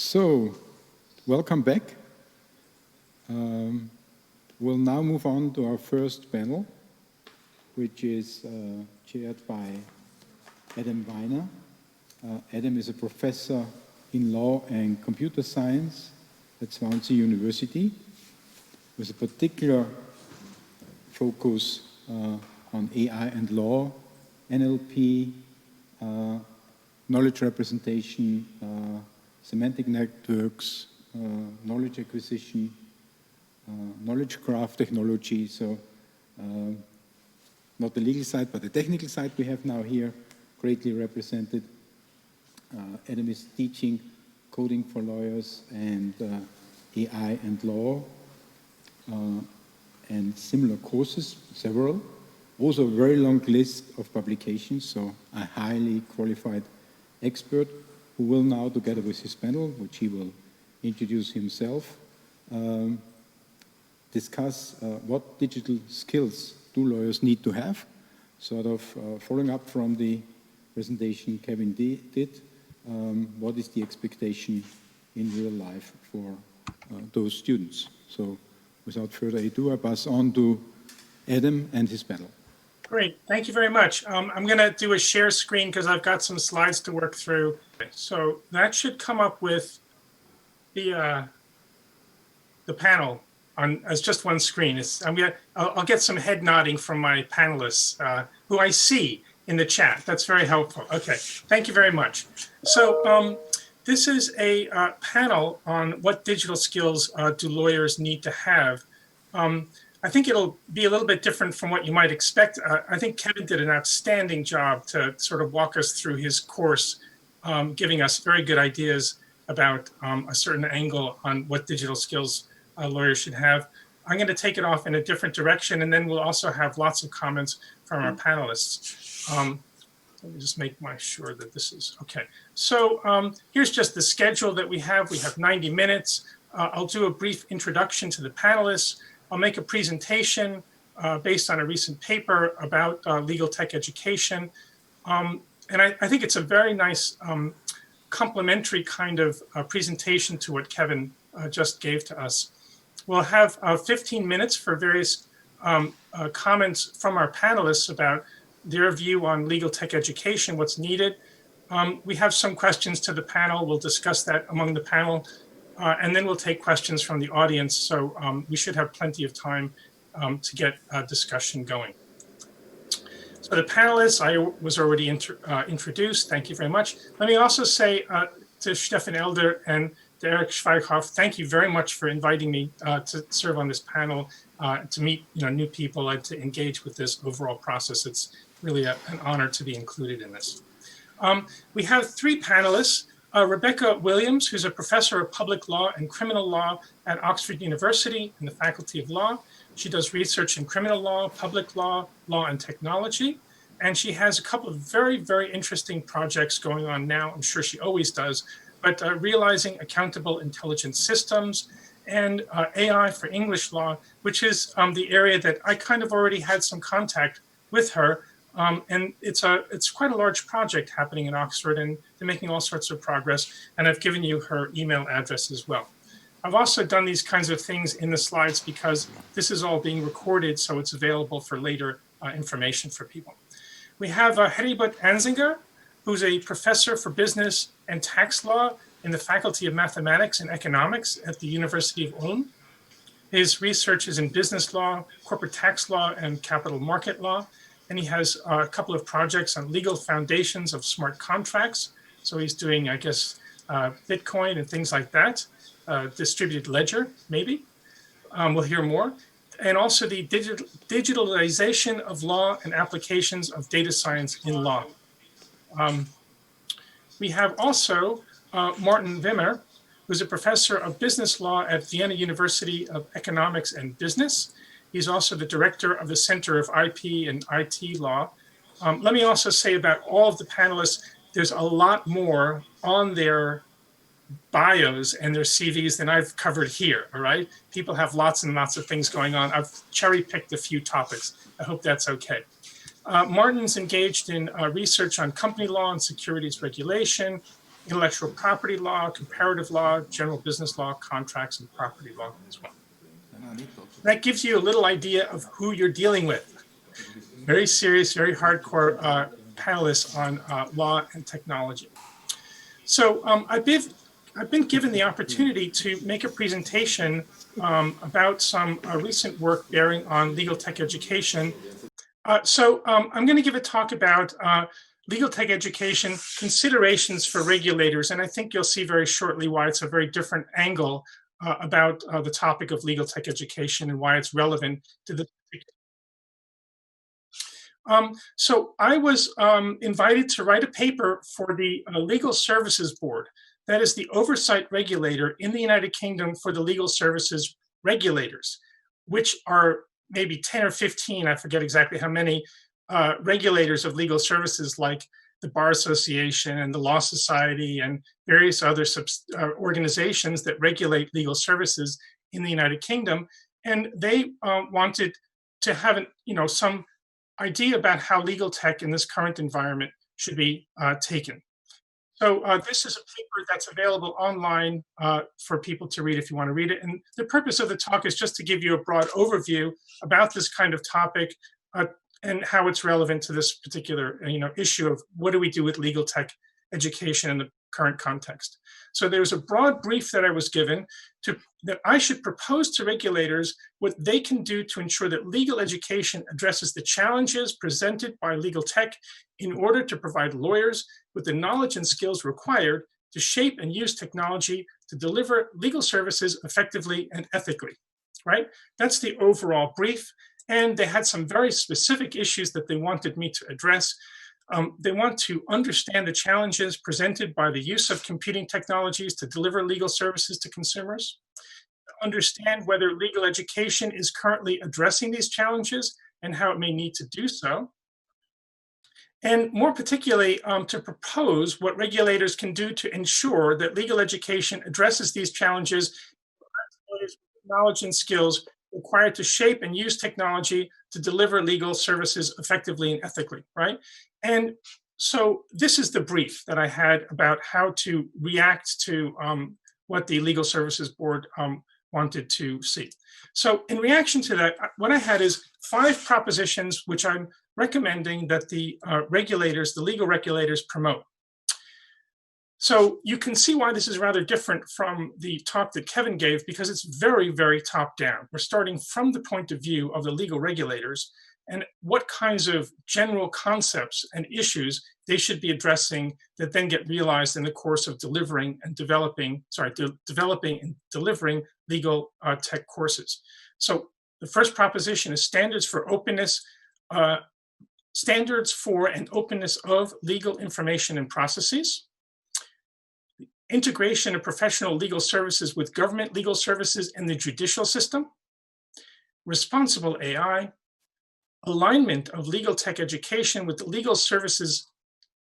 So, welcome back. We'll now move on to our first panel, which is chaired by Adam Wyner. Adam is a professor in law and computer science at Swansea University, with a particular focus on AI and law, NLP, knowledge representation, semantic networks, knowledge acquisition, knowledge graph technology. So not the legal side, but the technical side we have now here greatly represented. Adam is teaching coding for lawyers and AI and law and similar courses, several. Also a very long list of publications, so a highly qualified expert who will now, together with his panel, which he will introduce himself, discuss what digital skills do lawyers need to have, sort of following up from the presentation Kevin did. What is the expectation in real life for those students? So without further ado, I pass on to Adam and his panel. Great, thank you very much. I'm going to do a share screen because I've got some slides to work through. So that should come up with the panel on as just one screen. I'll get some head nodding from my panelists who I see in the chat. That's very helpful. Okay, thank you very much. So this is a panel on what digital skills do lawyers need to have. I think it'll be a little bit different from what you might expect. I think Kevin did an outstanding job to sort of walk us through his course, giving us very good ideas about a certain angle on what digital skills lawyers should have. I'm going to take it off in a different direction, and then we'll also have lots of comments from our panelists. Let me just make sure that this is okay. So here's just the schedule that we have. We have 90 minutes. I'll do a brief introduction to the panelists. I'll make a presentation based on a recent paper about legal tech education. And I think it's a very nice complementary kind of presentation to what Kevin just gave to us. We'll have 15 minutes for various comments from our panelists about their view on legal tech education, what's needed. We have some questions to the panel. We'll discuss that among the panel. And then we'll take questions from the audience. So we should have plenty of time to get a discussion going. So the panelists, I was already introduced. Thank you very much. Let me also say to Stefan Elder and to Eric Schweighoff, thank you very much for inviting me to serve on this panel, to meet new people and to engage with this overall process. It's really an honor to be included in this. We have three panelists. Rebecca Williams, who's a professor of public law and criminal law at Oxford University in the Faculty of Law. She does research in criminal law, public law, law and technology. And she has a couple of very, very interesting projects going on now. I'm sure she always does, but realizing accountable intelligent systems and AI for English law, which is the area that I kind of already had some contact with her. And it's quite a large project happening in Oxford, and they're making all sorts of progress. And I've given you her email address as well. I've also done these kinds of things in the slides because this is all being recorded, so it's available for later information for people. We have Heribert Anzinger, who's a professor for business and tax law in the Faculty of Mathematics and Economics at the University of Ulm. His research is in business law, corporate tax law, and capital market law. And he has a couple of projects on legal foundations of smart contracts. So he's doing, I guess, Bitcoin and things like that, distributed ledger, maybe. We'll hear more. And also the digitalization of law and applications of data science in law. We have also Martin Wyner, who's a professor of business law at Vienna University of Economics and Business. He's also the director of the Center of IP and IT Law. Let me also say about all of the panelists, there's a lot more on their bios and their CVs than I've covered here, all right? People have lots and lots of things going on. I've cherry-picked a few topics. I hope that's okay. Martin's engaged in research on company law and securities regulation, intellectual property law, comparative law, general business law, contracts, and property law as well. That gives you a little idea of who you're dealing with. Very serious, very hardcore panelists on law and technology. So I've been given the opportunity to make a presentation about some recent work bearing on legal tech education. So I'm going to give a talk about legal tech education, considerations for regulators, and I think you'll see very shortly why it's a very different angle about the topic of legal tech education and why it's relevant to the. So I was invited to write a paper for the Legal Services Board. That is the oversight regulator in the United Kingdom for the legal services regulators, which are maybe 10 or 15, I forget exactly how many, regulators of legal services like the Bar Association and the Law Society and various other organizations that regulate legal services in the United Kingdom. And they wanted to have some idea about how legal tech in this current environment should be taken. So this is a paper that's available online for people to read if you want to read it. And the purpose of the talk is just to give you a broad overview about this kind of topic and how it's relevant to this particular issue of what do we do with legal tech education in the current context. So there's a broad brief that I was given that I should propose to regulators what they can do to ensure that legal education addresses the challenges presented by legal tech in order to provide lawyers with the knowledge and skills required to shape and use technology to deliver legal services effectively and ethically, right? That's the overall brief. And they had some very specific issues that they wanted me to address. They want to understand the challenges presented by the use of computing technologies to deliver legal services to consumers, understand whether legal education is currently addressing these challenges and how it may need to do so, and more particularly, to propose what regulators can do to ensure that legal education addresses these challenges, knowledge and skills required to shape and use technology to deliver legal services effectively and ethically, right? And so this is the brief that I had about how to react to what the Legal Services Board wanted to see. So in reaction to that, what I had is 5 propositions which I'm recommending that the regulators, the legal regulators, promote. So you can see why this is rather different from the talk that Kevin gave, because it's very, very top down. We're starting from the point of view of the legal regulators and what kinds of general concepts and issues they should be addressing that then get realized in the course of developing and delivering legal tech courses. So the first proposition is standards for openness, standards for and openness of legal information and processes, integration of professional legal services with government legal services and the judicial system, responsible AI, alignment of legal tech education with the Legal Services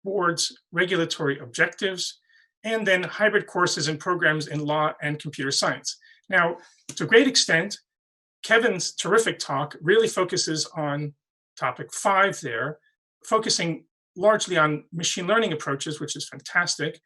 Board's regulatory objectives, and then hybrid courses and programs in law and computer science. Now, to a great extent, Kevin's terrific talk really focuses on topic 5 there, focusing largely on machine learning approaches, which is fantastic.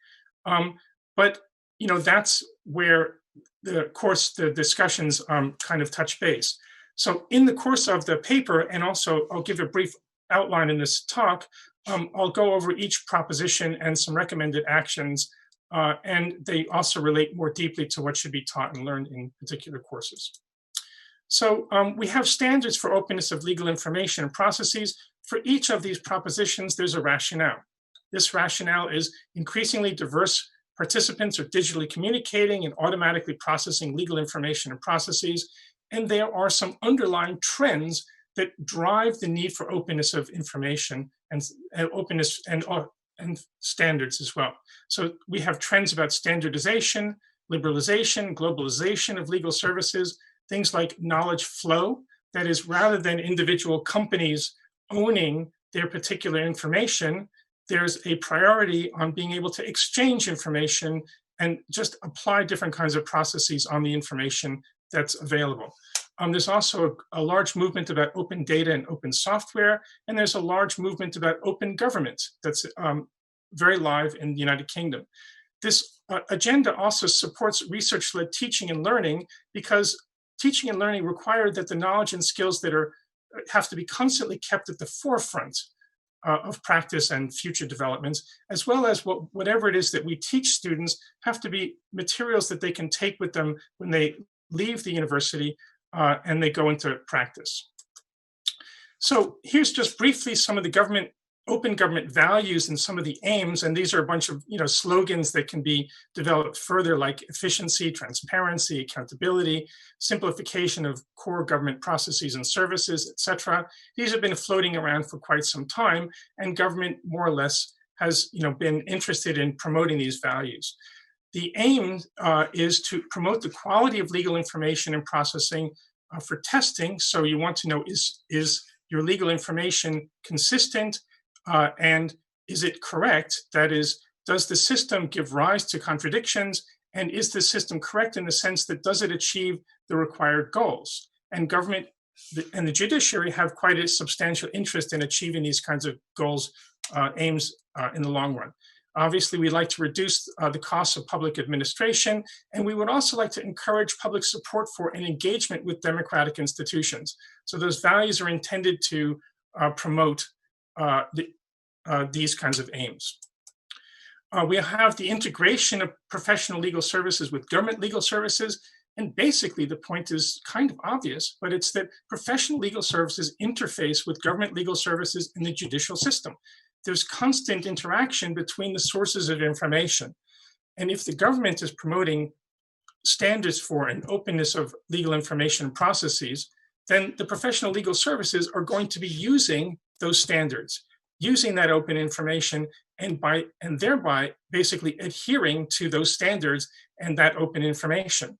But that's where the discussions kind of touch base. So in the course of the paper, and also I'll give a brief outline in this talk, I'll go over each proposition and some recommended actions, and they also relate more deeply to what should be taught and learned in particular courses. So we have standards for openness of legal information and processes. For each of these propositions, there's a rationale. This rationale is increasingly diverse participants are digitally communicating and automatically processing legal information and processes, and there are some underlying trends that drive the need for openness of information and openness and standards as well. So we have trends about standardization, liberalization, globalization of legal services, things like knowledge flow, that is, rather than individual companies owning their particular information, there's a priority on being able to exchange information and just apply different kinds of processes on the information that's available. There's also a large movement about open data and open software, and there's a large movement about open government that's very live in the United Kingdom. This agenda also supports research-led teaching and learning, because teaching and learning require that the knowledge and skills that have to be constantly kept at the forefront of practice and future developments, as well as whatever it is that we teach students have to be materials that they can take with them when they leave the university and they go into practice. So here's just briefly some of the open government values and some of the aims, and these are a bunch of slogans that can be developed further, like efficiency, transparency, accountability, simplification of core government processes and services, etc. These have been floating around for quite some time, and government more or less has been interested in promoting these values. The aim is to promote the quality of legal information and processing for testing. So you want to know, is your legal information consistent? And is it correct? That is, does the system give rise to contradictions? And is the system correct in the sense that does it achieve the required goals? And government and the judiciary have quite a substantial interest in achieving these kinds of goals, aims in the long run. Obviously, we'd like to reduce the costs of public administration, and we would also like to encourage public support for and engagement with democratic institutions. So those values are intended to promote these kinds of aims. We have the integration of professional legal services with government legal services. And basically, the point is kind of obvious, but it's that professional legal services interface with government legal services in the judicial system. There's constant interaction between the sources of information. And if the government is promoting standards for an openness of legal information processes, then the professional legal services are going to be using those standards, using that open information, and thereby basically adhering to those standards and that open information.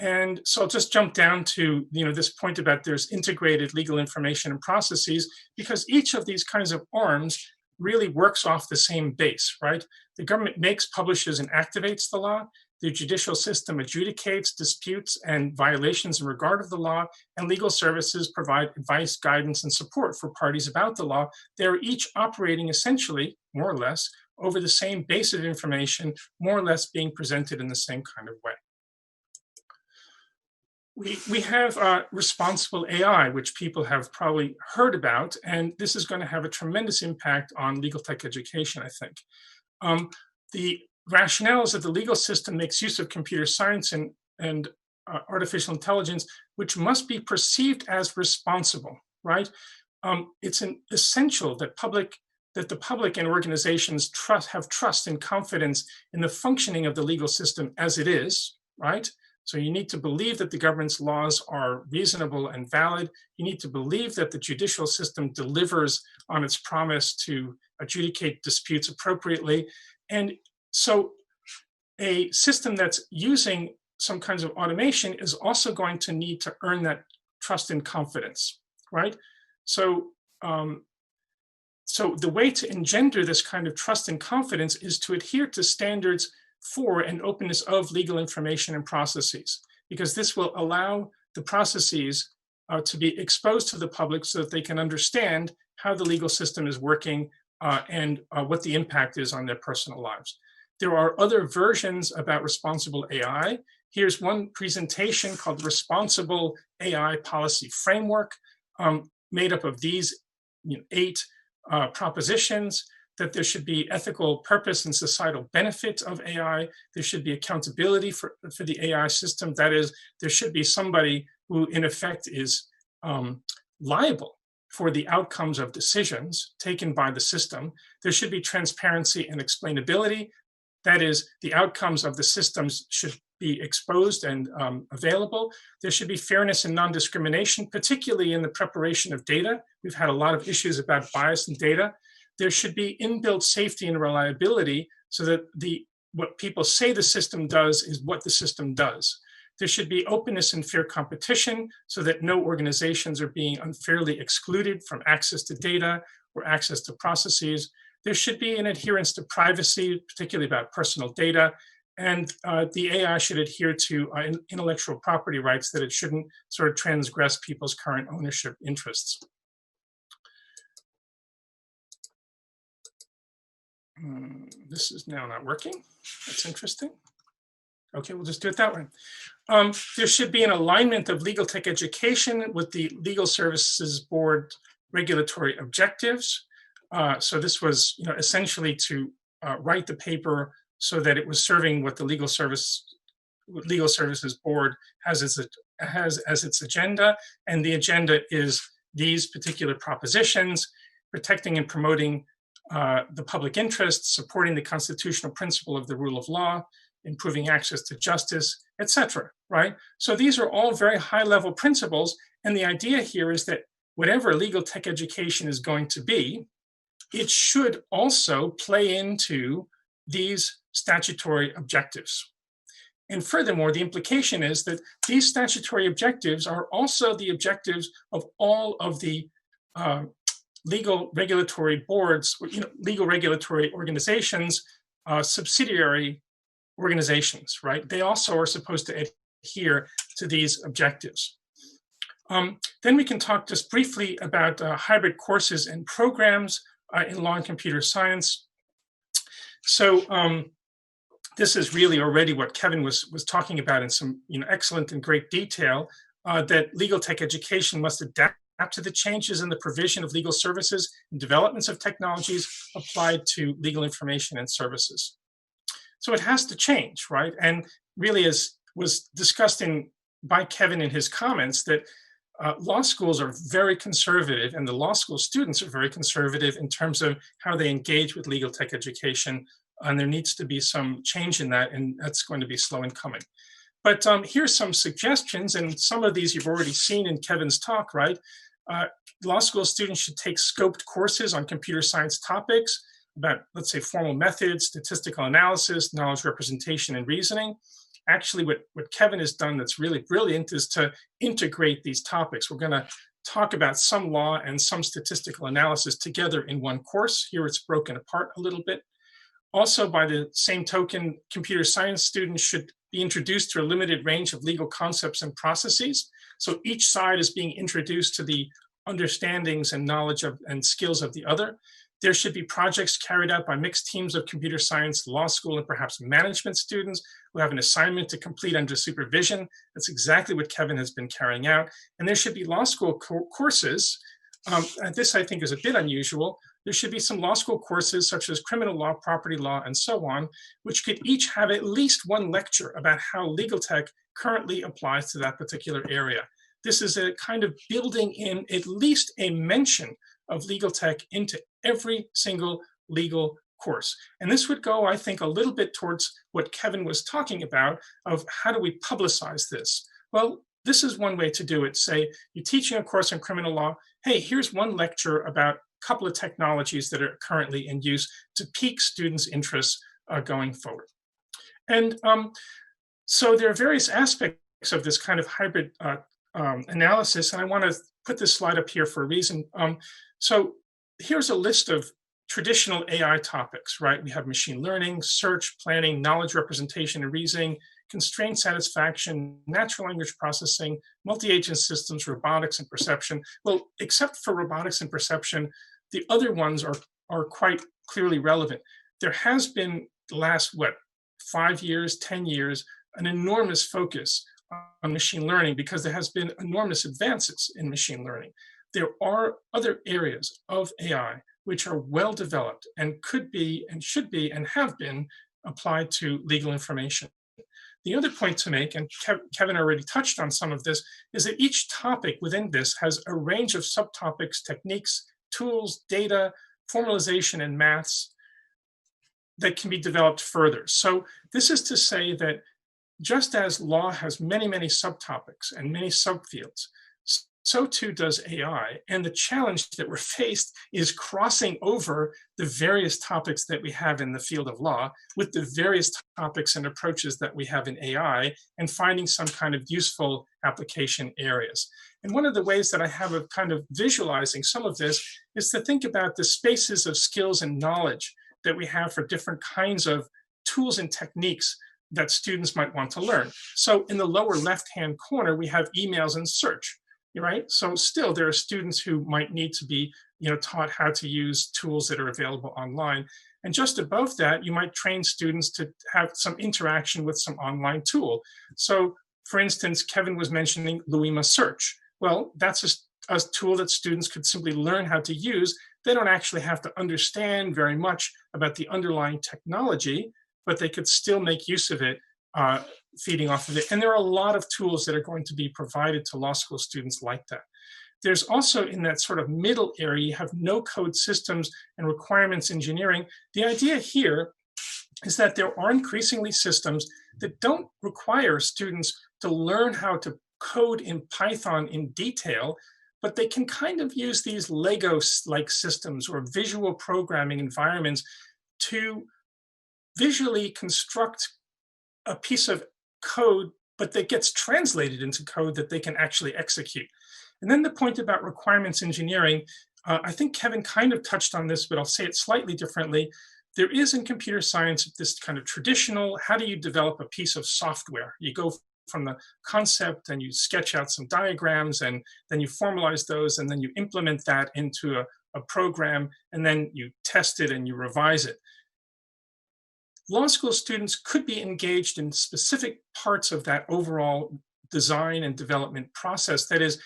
And so I'll just jump down to this point about there's integrated legal information and processes, because each of these kinds of arms really works off the same base, right? The government makes, publishes, and activates the law. The judicial system adjudicates disputes and violations in regard of the law, and legal services provide advice, guidance, and support for parties about the law. They're each operating essentially, more or less, over the same base of information, more or less being presented in the same kind of way. We have responsible AI, which people have probably heard about, and this is going to have a tremendous impact on legal tech education, I think. The rationale is that the legal system makes use of computer science and artificial intelligence, which must be perceived as responsible, right? It's essential that the public and organizations have trust and confidence in the functioning of the legal system as it is, right? So you need to believe that the government's laws are reasonable and valid. You need to believe that the judicial system delivers on its promise to adjudicate disputes appropriately. And so a system that's using some kinds of automation is also going to need to earn that trust and confidence, right? So, so the way to engender this kind of trust and confidence is to adhere to standards for an openness of legal information and processes, because this will allow the processes to be exposed to the public so that they can understand how the legal system is working and what the impact is on their personal lives. There are other versions about responsible AI. Here's one presentation called the Responsible AI Policy Framework, made up of these 8 propositions: that there should be ethical purpose and societal benefit of AI. There should be accountability for the AI system. That is, there should be somebody who in effect is liable for the outcomes of decisions taken by the system. There should be transparency and explainability. That is, the outcomes of the systems should be exposed and available. There should be fairness and non-discrimination, particularly in the preparation of data. We've had a lot of issues about bias in data. There should be inbuilt safety and reliability so that what people say the system does is what the system does. There should be openness and fair competition so that no organizations are being unfairly excluded from access to data or access to processes. There should be an adherence to privacy, particularly about personal data. And the AI should adhere to intellectual property rights, that it shouldn't sort of transgress people's current ownership interests. This is now not working. That's interesting. Okay, we'll just do it that way. There should be an alignment of LegalTech education with the Legal Services Board regulatory objectives. So this was, essentially to write the paper so that it was serving what the Legal Services Board has as its agenda, and the agenda is these particular propositions: protecting and promoting the public interest, supporting the constitutional principle of the rule of law, improving access to justice, etc. Right? So these are all very high-level principles, and the idea here is that whatever legal tech education is going to be, it should also play into these statutory objectives. And furthermore, the implication is that these statutory objectives are also the objectives of all of the legal regulatory boards, legal regulatory organizations, subsidiary organizations, right? They also are supposed to adhere to these objectives. Then we can talk just briefly about hybrid courses and programs in law and computer science. So this is really already what Kevin was talking about in some excellent and great detail, that legal tech education must adapt to the changes in the provision of legal services and developments of technologies applied to legal information and services. So it has to change, right? And really, as was discussed by Kevin in his comments, that law schools are very conservative, and the law school students are very conservative in terms of how they engage with legal tech education, and there needs to be some change in that, and that's going to be slow in coming. But here's some suggestions, and some of these you've already seen in Kevin's talk, right? Law school students should take scoped courses on computer science topics about, let's say, formal methods, statistical analysis, knowledge representation, and reasoning. Actually, what Kevin has done that's really brilliant is to integrate these topics. We're going to talk about some law and some statistical analysis together in one course. Here it's broken apart a little bit. Also, by the same token, computer science students should be introduced to a limited range of legal concepts and processes. So each side is being introduced to the understandings and knowledge of and skills of the other. There should be projects carried out by mixed teams of computer science, law school, and perhaps management students who have an assignment to complete under supervision. That's exactly what Kevin has been carrying out. And there should be law school courses. And this, I think, is a bit unusual. There should be some law school courses such as criminal law, property law, and so on, which could each have at least one lecture about how legal tech currently applies to that particular area. This is a kind of building in at least a mention of legal tech into every single legal course. And this would go, I think, a little bit towards what Kevin was talking about of how do we publicize this? Well, this is one way to do it. Say, you're teaching a course on criminal law. Hey, here's one lecture about a couple of technologies that are currently in use to pique students' interests going forward. And so there are various aspects of this kind of hybrid analysis, and I want to put this slide up here for a reason. So here's a list of traditional AI topics, right? We have machine learning, search, planning, knowledge representation and reasoning, constraint satisfaction, natural language processing, multi-agent systems, robotics, and perception. Well, except for robotics and perception, the other ones are quite clearly relevant. There has been the last, 5 years, 10 years, an enormous focus on machine learning because there has been enormous advances in machine learning. There are other areas of AI which are well developed and could be and should be and have been applied to legal information. The other point to make, and Kevin already touched on some of this, is that each topic within this has a range of subtopics, techniques, tools, data, formalization, and maths that can be developed further. So this is to say that just as law has many, many subtopics and many subfields, so too does AI. And the challenge that we're faced is crossing over the various topics that we have in the field of law with the various topics and approaches that we have in AI and finding some kind of useful application areas. And one of the ways that I have of kind of visualizing some of this is to think about the spaces of skills and knowledge that we have for different kinds of tools and techniques that students might want to learn. So in the lower left-hand corner, we have emails and search. right? So still there are students who might need to be, taught how to use tools that are available online. And just above that, you might train students to have some interaction with some online tool. So for instance, Kevin was mentioning Luima Search. Well, that's a tool that students could simply learn how to use. They don't actually have to understand very much about the underlying technology, but they could still make use of it, feeding off of it. And there are a lot of tools that are going to be provided to law school students like that. There's also, in that sort of middle area, you have no code systems and requirements engineering. The idea here is that there are increasingly systems that don't require students to learn how to code in Python in detail, but they can kind of use these Lego-like systems or visual programming environments to visually construct a piece of code, but that gets translated into code that they can actually execute. And then the point about requirements engineering, I think Kevin kind of touched on this, but I'll say it slightly differently. There is in computer science this kind of traditional, how do you develop a piece of software? You go from the concept and you sketch out some diagrams, and then you formalize those, and then you implement that into a program, and then you test it and you revise it. Law school students could be engaged in specific parts of that overall design and development process. That is,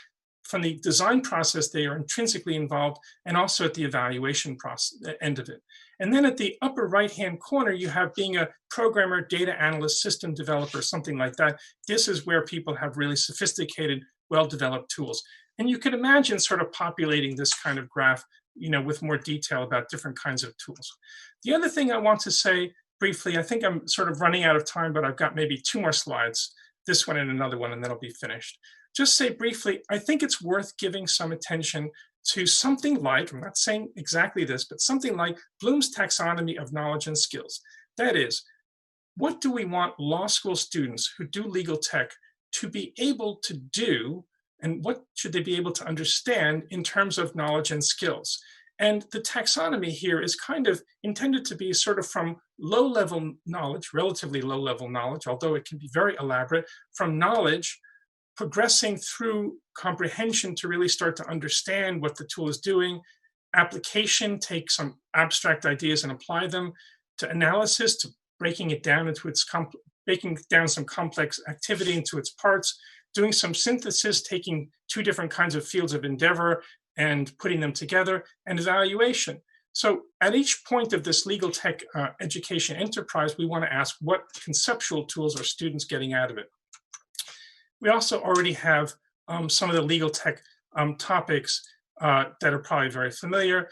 from the design process, they are intrinsically involved, and also at the evaluation process, end of it. And then at the upper right-hand corner, you have being a programmer, data analyst, system developer, something like that. This is where people have really sophisticated, well-developed tools. And you can imagine sort of populating this kind of graph, with more detail about different kinds of tools. The other thing I want to say briefly, I think I'm sort of running out of time, but I've got maybe 2 more slides, this one and another one, and then I'll be finished. Just say briefly, I think it's worth giving some attention to something like, I'm not saying exactly this, but something like Bloom's taxonomy of knowledge and skills. That is, what do we want law school students who do legal tech to be able to do, and what should they be able to understand in terms of knowledge and skills? And the taxonomy here is kind of intended to be sort of from low-level knowledge, relatively low-level knowledge, although it can be very elaborate, from knowledge, progressing through comprehension to really start to understand what the tool is doing, application, take some abstract ideas and apply them, to analysis, to breaking it down into breaking down some complex activity into its parts, doing some synthesis, taking 2 different kinds of fields of endeavor and putting them together, and evaluation. So at each point of this legal tech education enterprise, we want to ask, what conceptual tools are students getting out of it? We also already have some of the legal tech topics that are probably very familiar.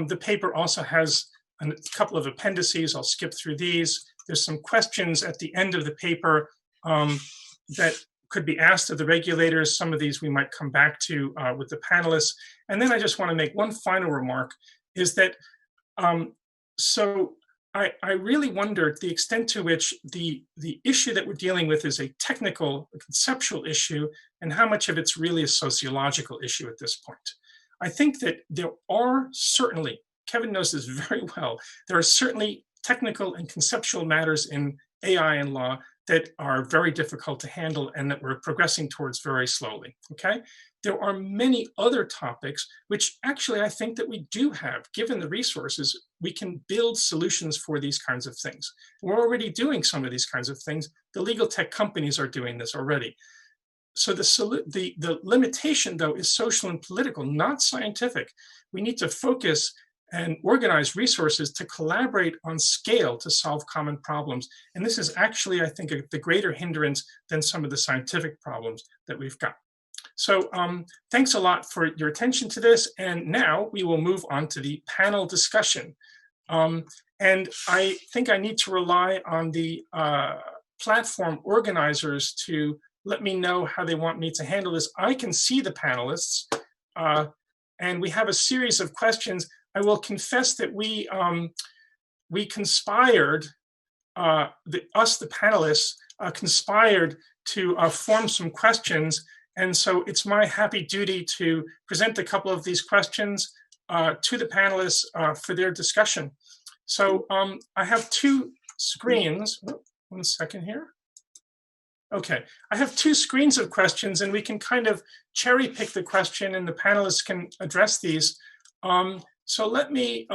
The paper also has a couple of appendices. I'll skip through these. There's some questions at the end of the paper that could be asked of the regulators. Some of these we might come back to with the panelists. And then I just want to make one final remark, is that I really wondered the extent to which the issue that we're dealing with is a technical, a conceptual issue, and how much of it's really a sociological issue at this point. I think that there are certainly, Kevin knows this very well, there are certainly technical and conceptual matters in AI and law that are very difficult to handle and that we're progressing towards very slowly, okay? There are many other topics which actually I think that we do have, given the resources, we can build solutions for these kinds of things. We're already doing some of these kinds of things. The legal tech companies are doing this already. So the limitation, though, is social and political, not scientific. We need to focus and organize resources to collaborate on scale to solve common problems. And this is actually, I think, the greater hindrance than some of the scientific problems that we've got. So thanks a lot for your attention to this. And now we will move on to the panel discussion. And I think I need to rely on the platform organizers to let me know how they want me to handle this. I can see the panelists, and we have a series of questions. I will confess that we conspired, the panelists conspired to form some questions. And so it's my happy duty to present a couple of these questions to the panelists for their discussion. So I have 2 screens. Oh, one second here. Okay, I have two screens of questions, and we can kind of cherry pick the question, and the panelists can address these. So let me,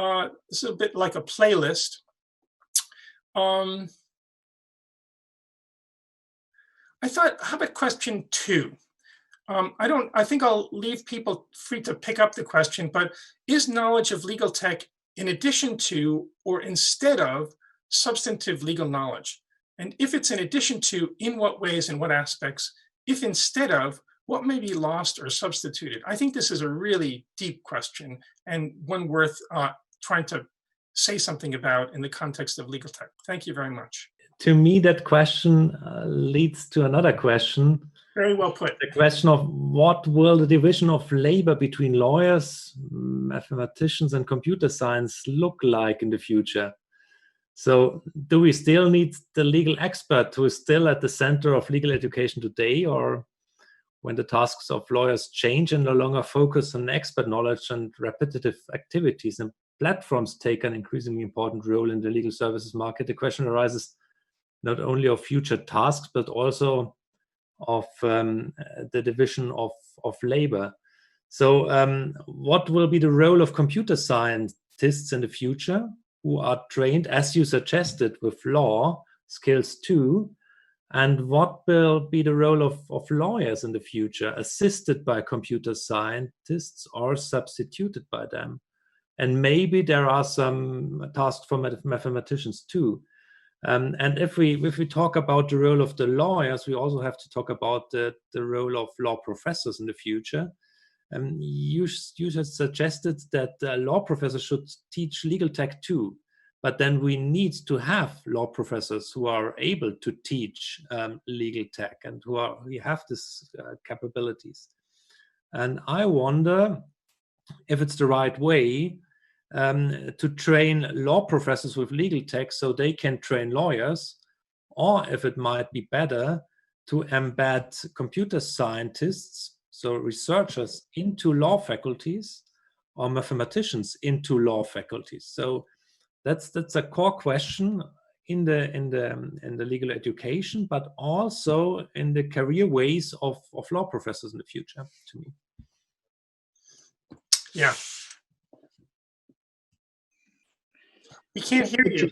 this is a bit like a playlist. I thought, how about question 2? I think I'll leave people free to pick up the question, but is knowledge of legal tech in addition to or instead of substantive legal knowledge? And if it's in addition to, in what ways and what aspects? If instead of, what may be lost or substituted? I think this is a really deep question and one worth trying to say something about in the context of legal tech. Thank you very much. To me, that question leads to another question. Very well put. The question of what will the division of labor between lawyers, mathematicians, and computer science look like in the future? So do we still need the legal expert who is still at the center of legal education today, or when the tasks of lawyers change and no longer focus on expert knowledge and repetitive activities and platforms take an increasingly important role in the legal services market, the question arises not only of future tasks, but also of the division of labor. So what will be the role of computer scientists in the future, who are trained, as you suggested, with law skills too? And what will be the role of lawyers in the future, assisted by computer scientists or substituted by them? And maybe there are some tasks for mathematicians too. And if we talk about the role of the lawyers, we also have to talk about the role of law professors in the future. You just suggested that law professors should teach legal tech too, but then we need to have law professors who are able to teach legal tech and who have these capabilities. And I wonder if it's the right way to train law professors with legal tech so they can train lawyers, or if it might be better to embed computer scientists, so researchers, into law faculties, or mathematicians into law faculties. So that's a core question in the legal education, but also in the career ways of law professors in the future, to me. Yeah. We can't hear you.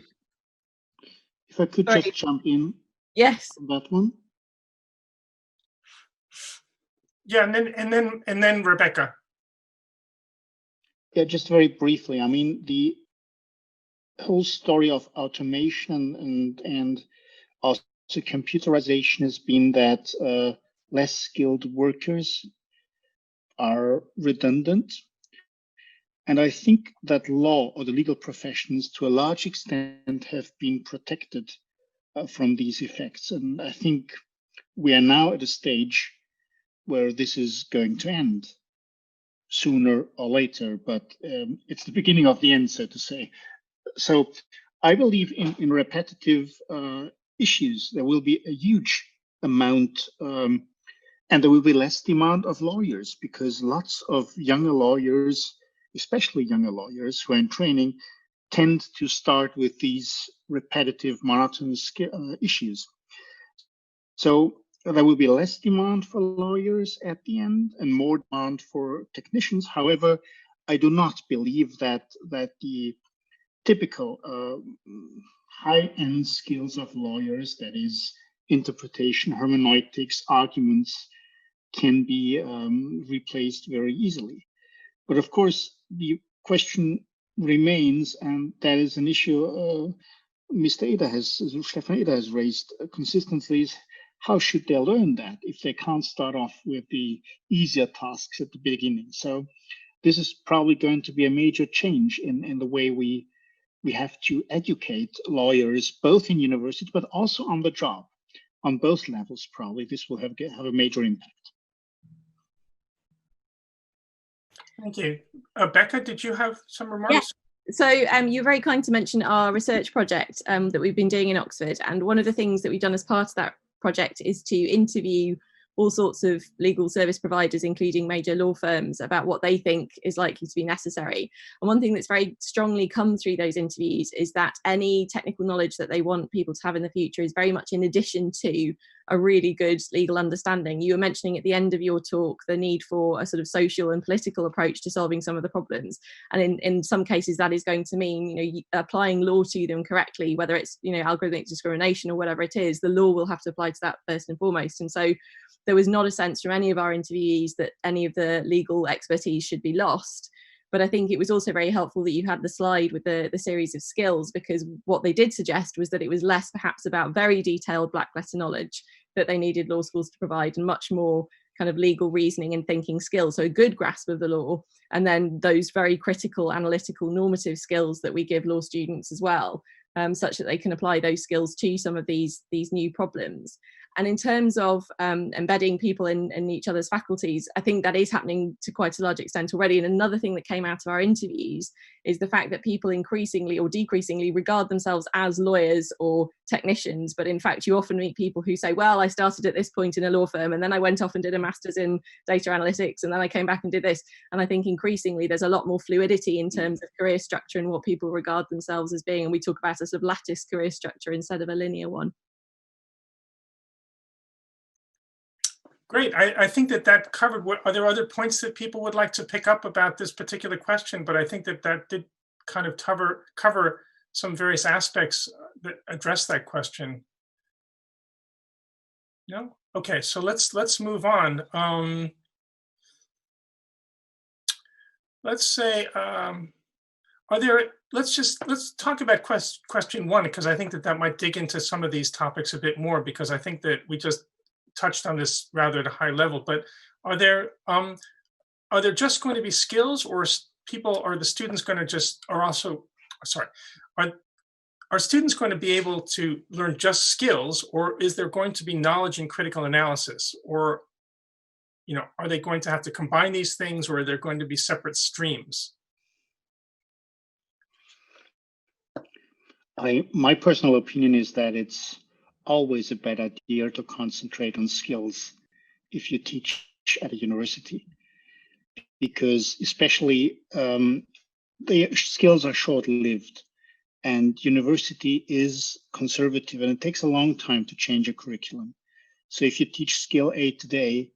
If I could just jump in. Yes. On that one. Yeah, and then Rebecca. Yeah, just very briefly. I mean, the whole story of automation and also computerization has been that less skilled workers are redundant. And I think that law or the legal professions to a large extent have been protected from these effects. And I think we are now at a stage where this is going to end sooner or later, but it's the beginning of the end, so to say. So I believe in repetitive issues, there will be a huge amount and there will be less demand of lawyers because lots of younger lawyers, especially younger lawyers who are in training, tend to start with these repetitive, monotonous issues. So there will be less demand for lawyers at the end and more demand for technicians. However, I do not believe that the typical high-end skills of lawyers, that is interpretation, hermeneutics, arguments, can be replaced very easily. But of course, the question remains, and that is an issue Stefan Eder has raised consistently, is how should they learn that if they can't start off with the easier tasks at the beginning? So this is probably going to be a major change in the way we have to educate lawyers, both in universities, but also on the job. On both levels, probably this will have a major impact. Thank you. Becca, did you have some remarks? Yeah. So you're very kind to mention our research project that we've been doing in Oxford. And one of the things that we've done as part of that project is to interview all sorts of legal service providers, including major law firms, about what they think is likely to be necessary. And one thing that's very strongly come through those interviews is that any technical knowledge that they want people to have in the future is very much in addition to a really good legal understanding. You were mentioning at the end of your talk the need for a sort of social and political approach to solving some of the problems. And in some cases, that is going to mean, you know, applying law to them correctly, whether it's, you know, algorithmic discrimination or whatever it is, the law will have to apply to that first and foremost. And so there was not a sense from any of our interviewees that any of the legal expertise should be lost. But I think it was also very helpful that you had the slide with the series of skills, because what they did suggest was that it was less perhaps about very detailed black letter knowledge that they needed law schools to provide, and much more kind of legal reasoning and thinking skills. So a good grasp of the law, and then those very critical, analytical, normative skills that we give law students as well, such that they can apply those skills to some of these new problems. And in terms of embedding people in each other's faculties, I think that is happening to quite a large extent already. And another thing that came out of our interviews is the fact that people increasingly or decreasingly regard themselves as lawyers or technicians. But in fact, you often meet people who say, well, I started at this point in a law firm, and then I went off and did a master's in data analytics, and then I came back and did this. And I think increasingly there's a lot more fluidity in terms of career structure and what people regard themselves as being. And we talk about a sort of lattice career structure instead of a linear one. Great. I think that covered what, are there other points that people would like to pick up about this particular question? But I think that did kind of cover some various aspects that address that question. No? Okay, so let's move on. Let's say, let's talk about question one, because I think that might dig into some of these topics a bit more, because I think that we just touched on this rather at a high level. But are there just going to be skills, or are the students going to just, or also, sorry, are students going to be able to learn just skills, or is there going to be knowledge and critical analysis, or, you know, are they going to have to combine these things, or are there going to be separate streams? My personal opinion is that it's always a bad idea to concentrate on skills if you teach at a university, because especially the skills are short-lived, and university is conservative, and it takes a long time to change a curriculum. So if you teach skill A today,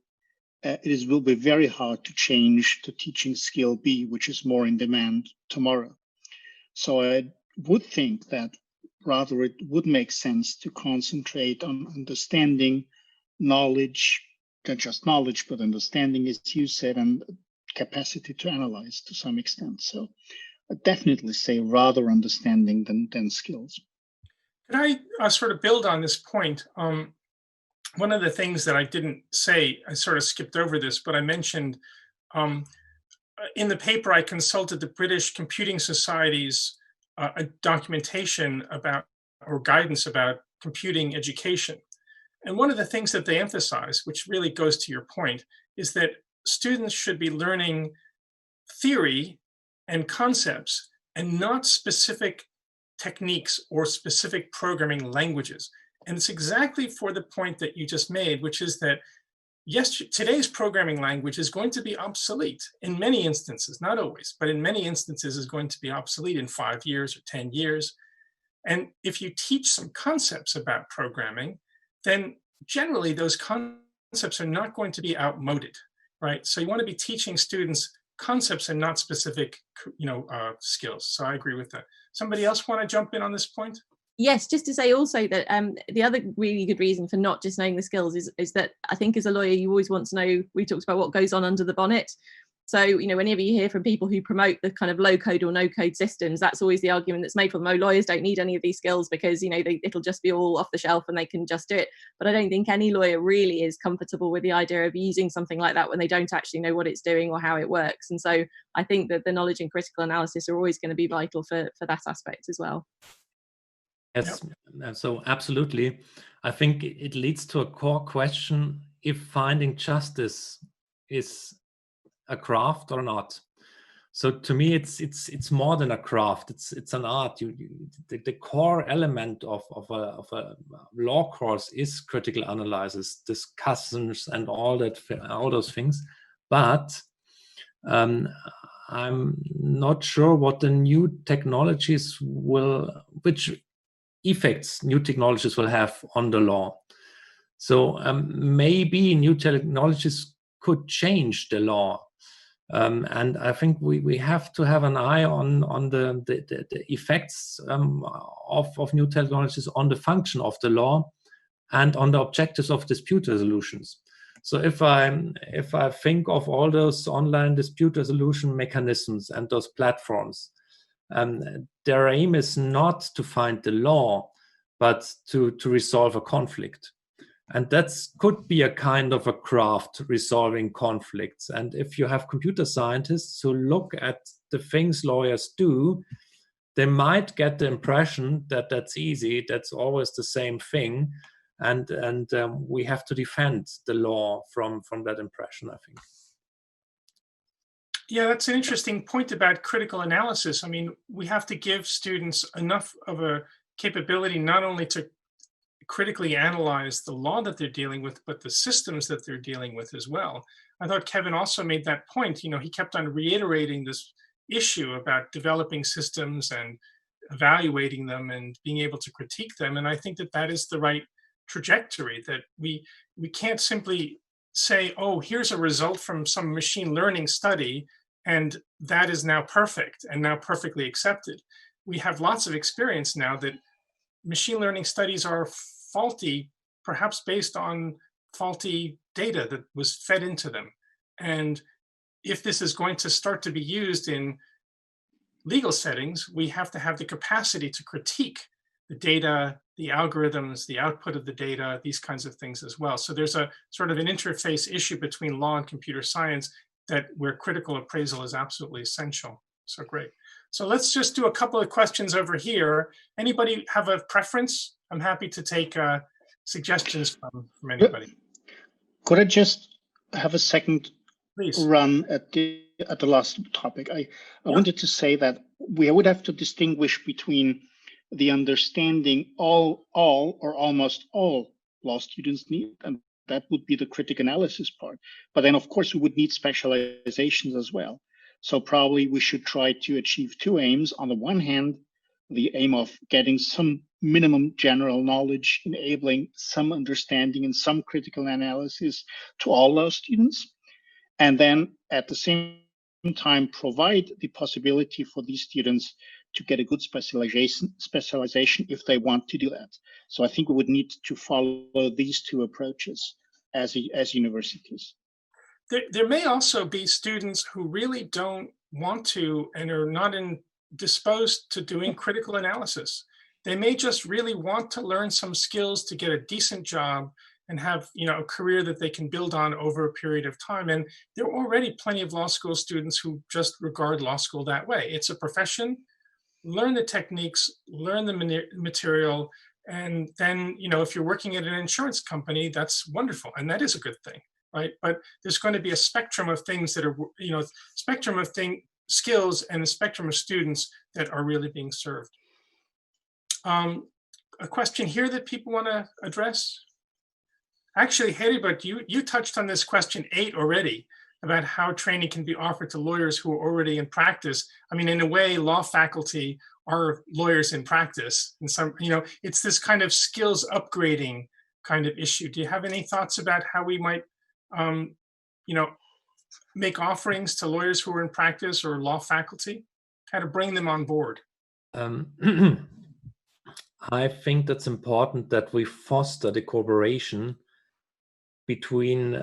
it will be very hard to change to teaching skill B, which is more in demand tomorrow. So I would think that rather it would make sense to concentrate on understanding, knowledge, not just knowledge, but understanding, as you said, and capacity to analyze to some extent. So I definitely say rather understanding than skills. Could I sort of build on this point? One of the things that I didn't say, I sort of skipped over this, but I mentioned in the paper, I consulted the British Computing Society's documentation about, or guidance about, computing education. And one of the things that they emphasize, which really goes to your point, is that students should be learning theory and concepts and not specific techniques or specific programming languages. And it's exactly for the point that you just made, which is that yes, today's programming language is going to be obsolete in many instances, not always, but in many instances is going to be obsolete in 5 years or 10 years. And if you teach some concepts about programming, then generally those concepts are not going to be outmoded, right? So you want to be teaching students concepts and not specific, skills. So I agree with that. Somebody else want to jump in on this point? Yes, just to say also that the other really good reason for not just knowing the skills is that I think as a lawyer, you always want to know, we talked about what goes on under the bonnet. So, whenever you hear from people who promote the kind of low code or no code systems, that's always the argument that's made for them. Oh, lawyers don't need any of these skills because, it'll just be all off the shelf and they can just do it. But I don't think any lawyer really is comfortable with the idea of using something like that when they don't actually know what it's doing or how it works. And so I think that the knowledge and critical analysis are always going to be vital for that aspect as well. Yes, so absolutely. I think it leads to a core question if finding justice is a craft or not. So to me, it's more than a craft. It's an art. The core element of a law course is critical analysis, discussions, and all those things. But I'm not sure what the new technologies which effects new technologies will have on the law. So maybe new technologies could change the law. And I think we have to have an eye on the effects of new technologies on the function of the law and on the objectives of dispute resolutions. So if I think of all those online dispute resolution mechanisms and those platforms, their aim is not to find the law, but to resolve a conflict. And that could be a kind of a craft, resolving conflicts. And if you have computer scientists who look at the things lawyers do, they might get the impression that that's easy, that's always the same thing. And we have to defend the law from that impression, I think. Yeah, that's an interesting point about critical analysis. I mean, we have to give students enough of a capability not only to critically analyze the law that they're dealing with, but the systems that they're dealing with as well. I thought Kevin also made that point. You know, he kept on reiterating this issue about developing systems and evaluating them and being able to critique them. And I think that that is the right trajectory, that we can't simply say, oh, here's a result from some machine learning study, and that is now perfect and now perfectly accepted. We have lots of experience now that machine learning studies are faulty, perhaps based on faulty data that was fed into them. And if this is going to start to be used in legal settings, we have to have the capacity to critique the data, the algorithms, the output of the data, these kinds of things as well. So there's a sort of an interface issue between law and computer science where critical appraisal is absolutely essential. So great. So let's just do a couple of questions over here. Anybody have a preference? I'm happy to take suggestions from anybody. Could I just have a second Please. run at the last topic? I wanted to say that we would have to distinguish between the understanding all or almost all law students need, and that would be the critical analysis part. But then, of course, we would need specializations as well. So probably we should try to achieve two aims. On the one hand, the aim of getting some minimum general knowledge, enabling some understanding and some critical analysis to all law students. And then at the same time, provide the possibility for these students to get a good specialization if they want to do that. So I think we would need to follow these two approaches as universities. There may also be students who really don't want to and are not disposed to doing critical analysis. They may just really want to learn some skills to get a decent job and have, you know, a career that they can build on over a period of time. And there are already plenty of law school students who just regard law school that way. It's a profession. Learn the techniques, learn the material, and then, you know, if you're working at an insurance company, that's wonderful, and that is a good thing. Right, but there's going to be a spectrum of things that are, you know, spectrum of skills and a spectrum of students that are really being served. A question here that people want to address? Actually, Heribert, you touched on this question 8 already about how training can be offered to lawyers who are already in practice. I mean, in a way, law faculty are lawyers in practice. And some, you know, it's this kind of skills upgrading kind of issue. Do you have any thoughts about how we might you know, make offerings to lawyers who are in practice or law faculty, how to bring them on board? I think that's important that we foster the cooperation between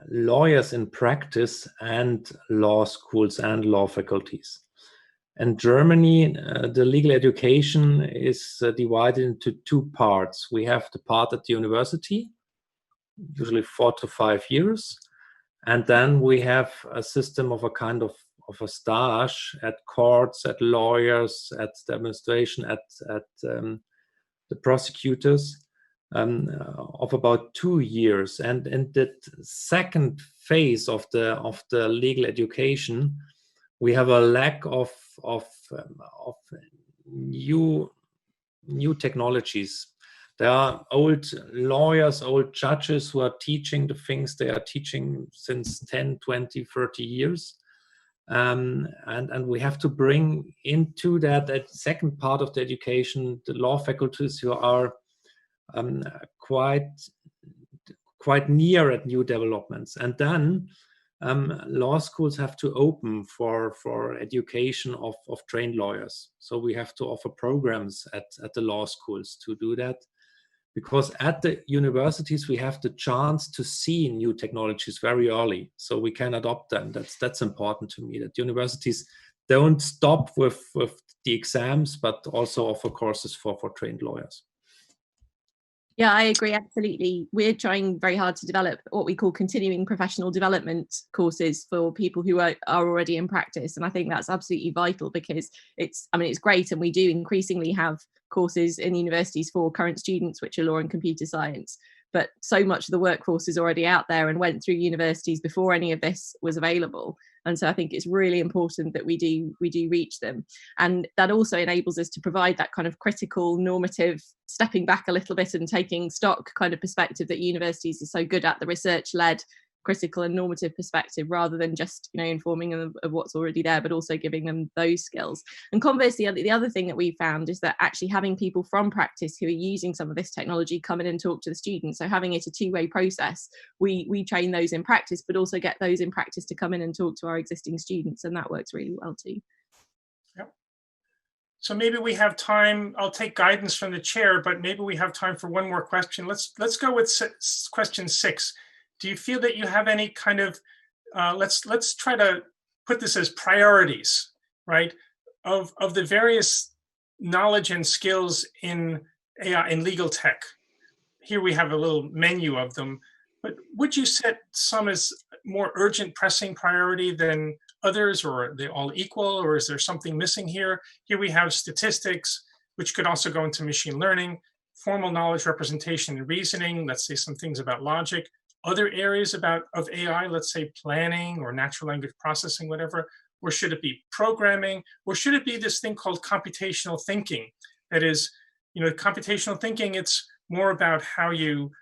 lawyers in practice and law schools and law faculties. In Germany, the legal education is divided into two parts. We have the part at the university, usually 4 to 5 years. And then we have a system of a kind of a stage at courts, at lawyers, at the administration, at the prosecutors of about 2 years. And in the second phase of the legal education, we have a lack of new technologies. There are old lawyers, old judges who are teaching the things they are teaching since 10, 20, 30 years. And we have to bring into that second part of the education the law faculties who are quite near at new developments. And then law schools have to open for education of trained lawyers. So we have to offer programs at the law schools to do that. Because at the universities, we have the chance to see new technologies very early, so we can adopt them. That's important to me, that universities don't stop with the exams, but also offer courses for trained lawyers. Yeah, I agree, absolutely. We're trying very hard to develop what we call continuing professional development courses for people who are already in practice. And I think that's absolutely vital, because it's great. And we do increasingly have courses in universities for current students, which are law and computer science. But so much of the workforce is already out there and went through universities before any of this was available. And so I think it's really important that we do reach them. And that also enables us to provide that kind of critical, normative, stepping back a little bit and taking stock kind of perspective that universities are so good at, the research-led critical and normative perspective, rather than just, informing them of what's already there, but also giving them those skills. And conversely, the other thing that we found is that actually having people from practice who are using some of this technology come in and talk to the students, so having it a two-way process, we train those in practice, but also get those in practice to come in and talk to our existing students, and that works really well too. Yep. So maybe we have time. I'll take guidance from the chair, but maybe we have time for one more question. Let's go with question 6. Do you feel that you have any kind of, let's try to put this as priorities, right, of the various knowledge and skills in AI, in legal tech? Here we have a little menu of them, but would you set some as more urgent, pressing priority than others, or are they all equal, or is there something missing here? Here we have statistics, which could also go into machine learning, formal knowledge, representation, and reasoning. Let's say some things about logic. Other areas of AI, let's say planning or natural language processing, whatever, or should it be programming, or should it be this thing called computational thinking? That is, computational thinking, it's more about how you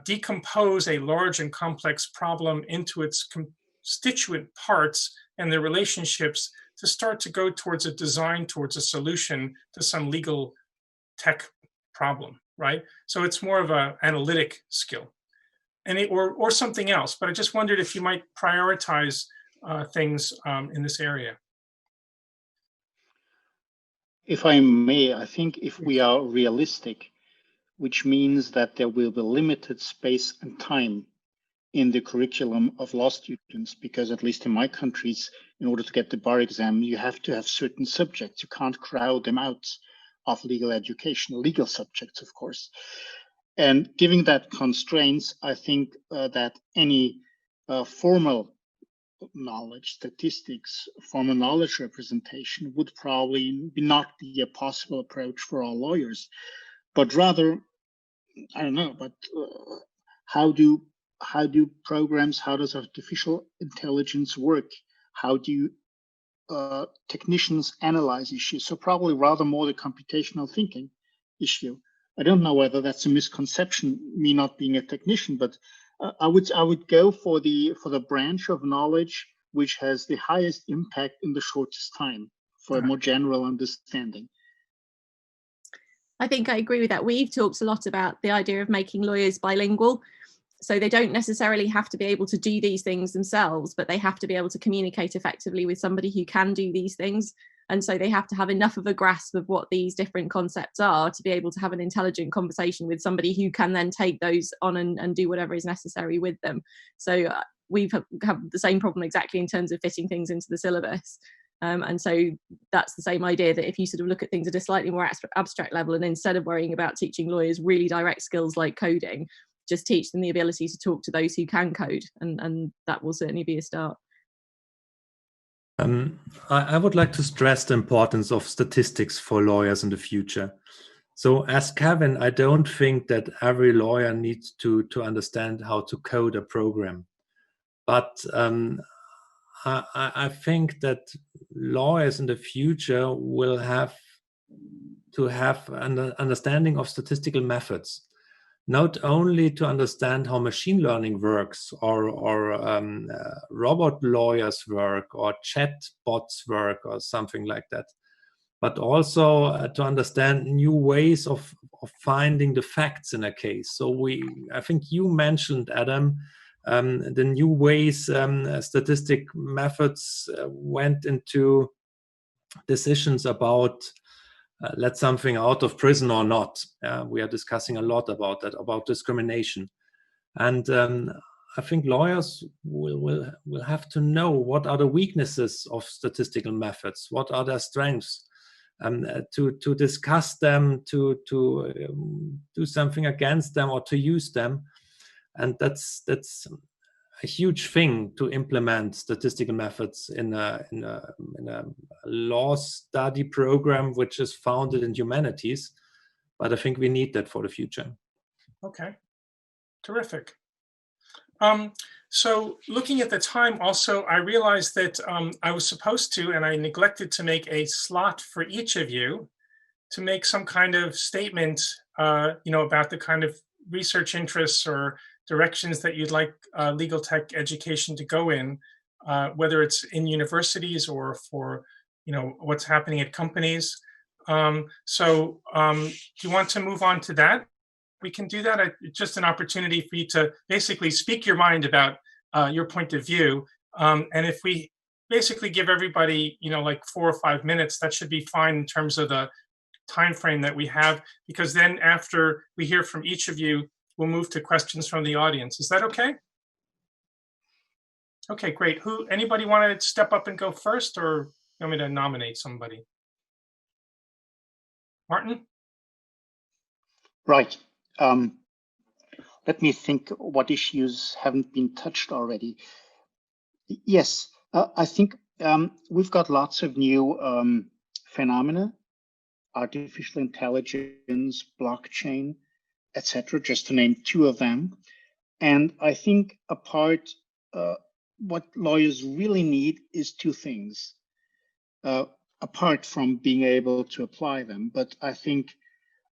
decompose a large and complex problem into its constituent parts and their relationships to start to go towards a design, towards a solution to some legal tech problem, right? So it's more of an analytic skill. Or something else, but I just wondered if you might prioritize things in this area. If I may, I think if we are realistic, which means that there will be limited space and time in the curriculum of law students, because at least in my countries, in order to get the bar exam, you have to have certain subjects. You can't crowd them out of legal education, legal subjects, of course. And given that constraints, I think that any formal knowledge, statistics, formal knowledge representation would probably not be a possible approach for all lawyers, but rather, I don't know, but how do programs, how does artificial intelligence work? How do technicians analyze issues? So probably rather more the computational thinking issue. I don't know whether that's a misconception, me not being a technician, but I would go for the branch of knowledge which has the highest impact in the shortest time for a more general understanding. I think I agree with that. We've talked a lot about the idea of making lawyers bilingual. So they don't necessarily have to be able to do these things themselves, but they have to be able to communicate effectively with somebody who can do these things. And so they have to have enough of a grasp of what these different concepts are to be able to have an intelligent conversation with somebody who can then take those on and do whatever is necessary with them. So we've have the same problem exactly in terms of fitting things into the syllabus. And so that's the same idea, that if you sort of look at things at a slightly more abstract level, and instead of worrying about teaching lawyers really direct skills like coding, just teach them the ability to talk to those who can code, and that will certainly be a start. I would like to stress the importance of statistics for lawyers in the future. So as Kevin, I don't think that every lawyer needs to understand how to code a program. But I think that lawyers in the future will have to have an understanding of statistical methods, not only to understand how machine learning works or robot lawyers work or chat bots work or something like that, but also to understand new ways of finding the facts in a case. So I think you mentioned, Adam, the new ways statistic methods went into decisions about let something out of prison or not. We are discussing a lot about that, about discrimination. And I think lawyers will have to know what are the weaknesses of statistical methods, what are their strengths, to discuss them, to do something against them or to use them. And that's a huge thing to implement statistical methods in a law study program which is founded in humanities. But I think we need that for the future. Okay, terrific. So looking at the time also, I realized that I was supposed to, and I neglected to make a slot for each of you to make some kind of statement, about the kind of research interests or directions that you'd like legal tech education to go in, whether it's in universities or for, what's happening at companies. So do you want to move on to that? We can do that. It's just an opportunity for you to basically speak your mind about your point of view. And if we basically give everybody, like 4 or 5 minutes, that should be fine in terms of the time frame that we have, because then after we hear from each of you, we'll move to questions from the audience. Is that okay? Okay, great. Anybody want to step up and go first, or you want me to nominate somebody? Martin? Right. Let me think what issues haven't been touched already. Yes, I think we've got lots of new phenomena, artificial intelligence, blockchain, etc., just to name 2 of them. And I think what lawyers really need is 2 things, apart from being able to apply them. But I think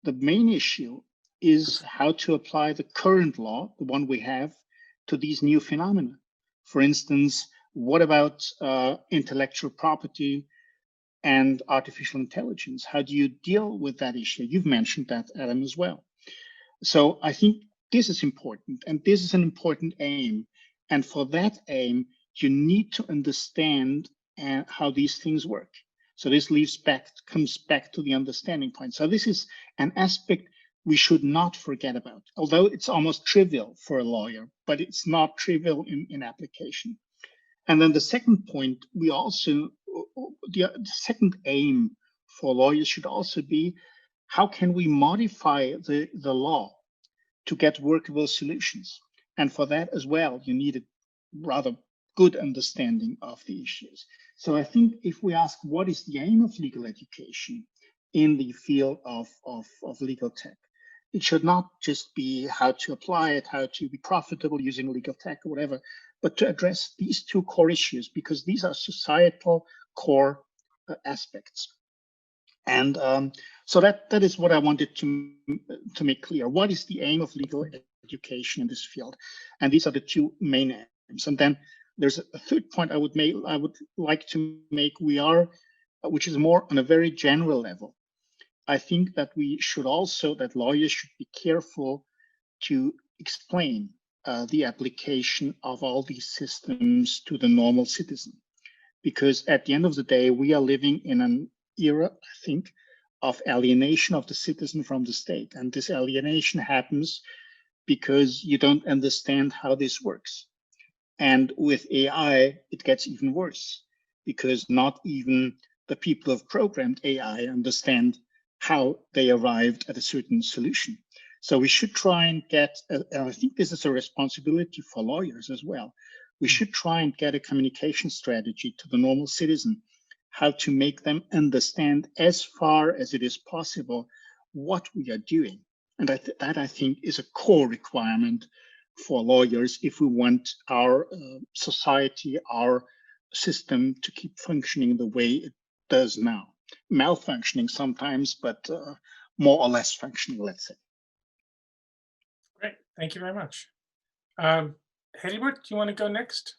the main issue is how to apply the current law, the one we have, to these new phenomena. For instance, what about intellectual property and artificial intelligence? How do you deal with that issue? You've mentioned that, Adam, as well. So I think this is important, and this is an important aim. And for that aim, you need to understand how these things work. So this comes back to the understanding point. So this is an aspect we should not forget about, although it's almost trivial for a lawyer, but it's not trivial in application. And then the second point, the second aim for lawyers should also be, how can we modify the law to get workable solutions? And for that as well, you need a rather good understanding of the issues. So I think if we ask what is the aim of legal education in the field of legal tech, it should not just be how to apply it, how to be profitable using legal tech or whatever, but to address these 2 core issues, because these are societal core aspects. And so that is what I wanted to make clear. What is the aim of legal education in this field? And these are the 2 main aims. And then there's a third point I would like to make, which is more on a very general level. I think that lawyers should be careful to explain the application of all these systems to the normal citizen. Because at the end of the day, we are living in an era, I think, of alienation of the citizen from the state. And this alienation happens because you don't understand how this works. And with AI, it gets even worse, because not even the people who have programmed AI understand how they arrived at a certain solution. So we should try and get, and I think this is a responsibility for lawyers as well, we should try and get a communication strategy to the normal citizen, how to make them understand as far as it is possible what we are doing. And that I think is a core requirement for lawyers if we want our society, our system to keep functioning the way it does now. Malfunctioning sometimes, but more or less functioning, let's say. Great, thank you very much. Heribert, do you want to go next?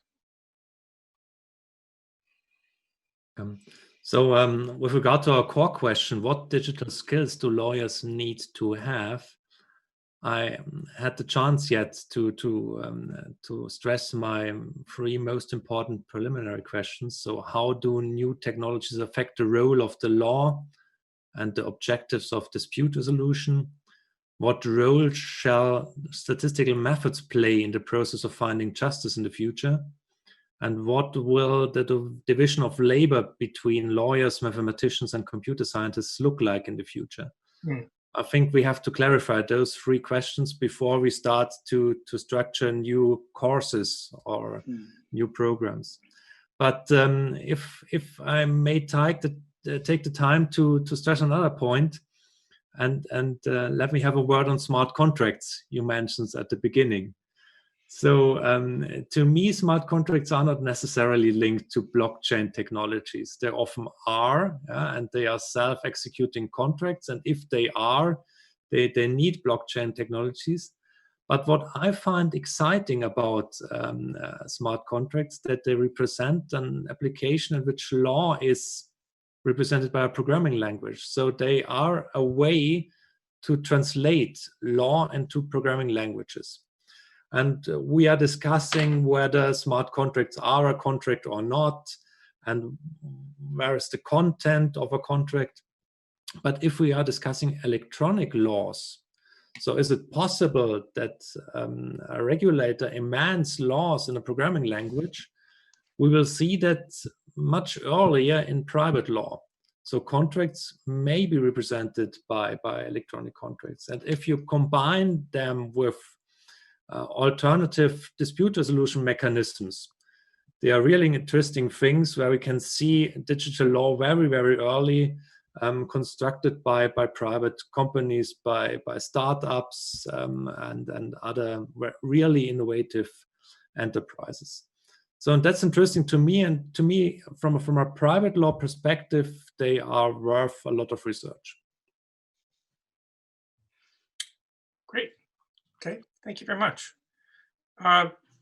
With regard to our core question, what digital skills do lawyers need to have? I had the chance yet to stress my three most important preliminary questions. So how do new technologies affect the role of the law and the objectives of dispute resolution? What role shall statistical methods play in the process of finding justice in the future? And what will the division of labor between lawyers, mathematicians, and computer scientists look like in the future? I think we have to clarify those three questions before we start to structure new courses or new programs. But if I may take the time to stress another point, and let me have a word on smart contracts you mentioned at the beginning. So to me, smart contracts are not necessarily linked to blockchain technologies. They often are, and they are self-executing contracts. And if they are, they need blockchain technologies. But what I find exciting about smart contracts, that they represent an application in which law is represented by a programming language. So they are a way to translate law into programming languages. And we are discussing whether smart contracts are a contract or not, and where is the content of a contract. But if we are discussing electronic laws, so is it possible that a regulator amends laws in a programming language? We will see that much earlier in private law. So contracts may be represented by electronic contracts. And if you combine them with alternative dispute resolution mechanisms, they are really interesting things where we can see digital law very, very early, constructed by private companies, by startups, and other really innovative enterprises. So that's interesting to me, and to me, from a private law perspective, they are worth a lot of research. Great. Okay, thank you very much.